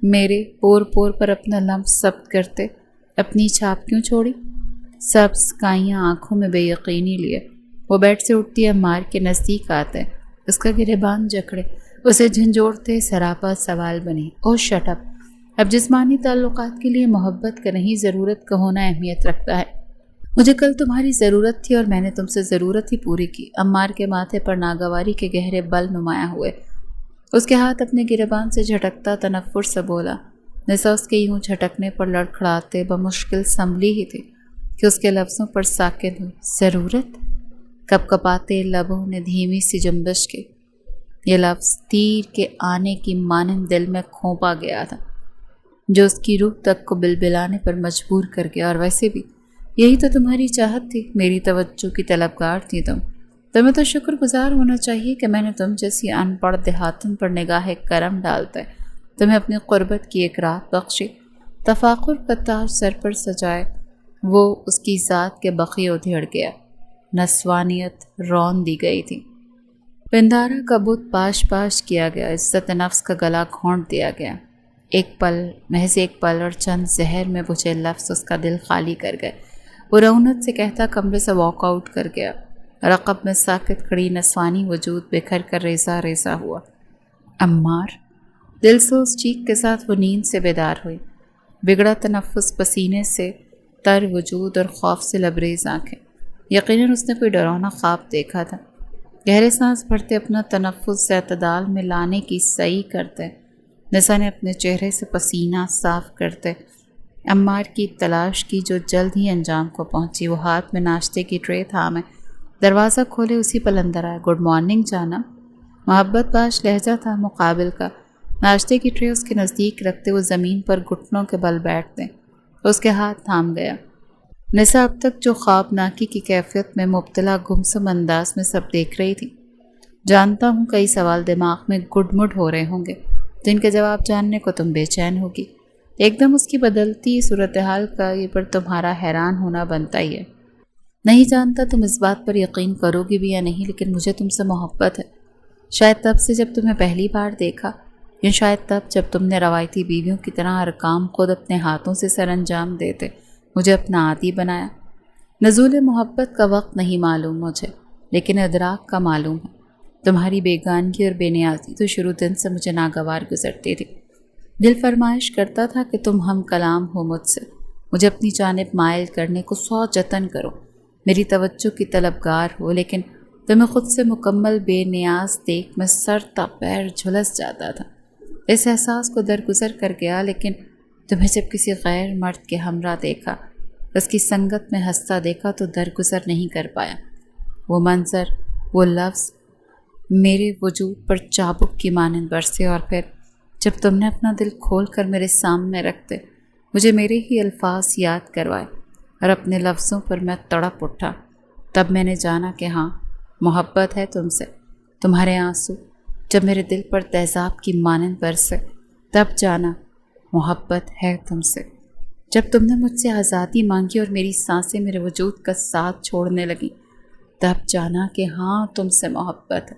میرے پور پور پر اپنا لمس ثبت کرتے، اپنی چھاپ کیوں چھوڑی؟ سبز کائیاں آنکھوں میں بے یقینی لیے وہ بیڈ سے اٹھتی عمار کے نزدیک آتے، اس کا گریبان جکڑے اسے جھنجھوڑتے سراپا سوال بنے۔ او شٹ اپ، اب جسمانی تعلقات کے لیے محبت کا نہیں ضرورت کا ہونا اہمیت رکھتا ہے۔ مجھے کل تمہاری ضرورت تھی اور میں نے تم سے ضرورت ہی پوری کی۔ عمار کے ماتھے پر ناگواری کے گہرے بل نمایاں ہوئے۔ اس کے ہاتھ اپنے گریبان سے جھٹکتا تنفر سے بولا۔ نسا اس کے یوں جھٹکنے پر لڑکھڑاتے بمشکل سنبھلی ہی تھی کہ اس کے لفظوں پر ساکت ہوئی۔ ضرورت؟ کپ کپاتے لبوں نے دھیمی سی جنبش کی۔ یہ لفظ تیر کے آنے کی مانند دل میں کھونپا گیا تھا، جو اس کی روح تک کو بلبلانے پر مجبور کر گیا۔ اور ویسے بھی یہی تو تمہاری چاہت تھی، میری توجہ کی طلبگار تھی تمہیں تو شکر گزار ہونا چاہیے کہ میں نے تم جیسی ان پڑھ دیہاتن پر نگاہ کرم ڈالتا ہے تمہیں اپنی قربت کی ایک رات بخشی۔ تفاخر کا تاج سر پر سجائے وہ اس کی ذات کے بقی ادھیڑ گیا۔ نسوانیت رون دی گئی تھی۔ پندارہ کا بت پاش پاش کیا گیا، عزت نفس کا گلا گھونٹ دیا گیا۔ ایک پل، محض ایک پل اور چند زہر میں بجھے لفظ اس کا دل خالی کر گئے۔ وہ رونت سے کہتا کمرے سے واک آؤٹ کر گیا۔ رقب میں ساکت کھڑی نسوانی وجود بکھر کر ریزہ ریزہ ہوا۔ عمار! دل سوز چیخ کے ساتھ وہ نیند سے بیدار ہوئی۔ بگڑا تنفس، پسینے سے تر وجود اور خوف سے لبریز آنکھیں۔ یقیناً اس نے کوئی ڈراؤنا خواب دیکھا تھا۔ گہرے سانس بھرتے اپنا تنفس سے اعتدال میں لانے کی سعی کرتے نسا نے اپنے چہرے سے پسینہ صاف کرتے عمار کی تلاش کی، جو جلد ہی انجام کو پہنچی۔ وہ ہاتھ میں ناشتے کی ٹرے تھامے دروازہ کھولے اسی پل اندر آئے۔ گڈ مارننگ جانم، محبت باش لہجہ تھا مقابل کا۔ ناشتے کی ٹرے اس کے نزدیک رکھتے وہ زمین پر گھٹنوں کے بل بیٹھتے، اس کے ہاتھ تھام گیا۔ نسا اب تک جو خوابناکی کی کیفیت میں مبتلا گمسم انداز میں سب دیکھ رہی تھی۔ جانتا ہوں کئی سوال دماغ میں گڈ مڈ ہو رہے ہوں گے، جن کے جواب جاننے کو تم بے چین ہوگی۔ ایک دم اس کی بدلتی صورتحال کا یہ پر تمہارا حیران ہونا بنتا ہی ہے۔ نہیں جانتا تم اس بات پر یقین کرو گی بھی یا نہیں، لیکن مجھے تم سے محبت ہے۔ شاید تب سے جب تمہیں پہلی بار دیکھا، یا شاید تب جب تم نے روایتی بیویوں کی طرح ہر کام خود اپنے ہاتھوں سے سر انجام دیتے مجھے اپنا عادی بنایا۔ نزول محبت کا وقت نہیں معلوم مجھے، لیکن ادراک کا معلوم ہے۔ تمہاری بیگانگی اور بے نیازی تو شروع دن سے مجھے ناگوار گزرتی تھی۔ دل فرمائش کرتا تھا کہ تم ہم کلام ہو مجھ سے، مجھے اپنی جانب مائل کرنے کو 100 جتن کرو، میری توجہ کی طلبگار ہو، لیکن تمہیں خود سے مکمل بے نیاز دیکھ میں سر تا پیر جھلس جاتا تھا۔ اس احساس کو درگزر کر گیا، لیکن تمہیں جب کسی غیر مرد کے ہمراہ دیکھا، اس کی سنگت میں ہنستا دیکھا تو درگزر نہیں کر پایا۔ وہ منظر، وہ لفظ میرے وجود پر چابک کی مانند برسے، اور پھر جب تم نے اپنا دل کھول کر میرے سامنے رکھتے مجھے میرے ہی الفاظ یاد کروائے اور اپنے لفظوں پر میں تڑپ اٹھا، تب میں نے جانا کہ ہاں، محبت ہے تم سے۔ تمہارے آنسو جب میرے دل پر تیزاب کی مانند برسے، تب جانا محبت ہے تم سے۔ جب تم نے مجھ سے آزادی مانگی اور میری سانسیں میرے وجود کا ساتھ چھوڑنے لگیں، تب جانا کہ ہاں، تم سے محبت ہے۔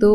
2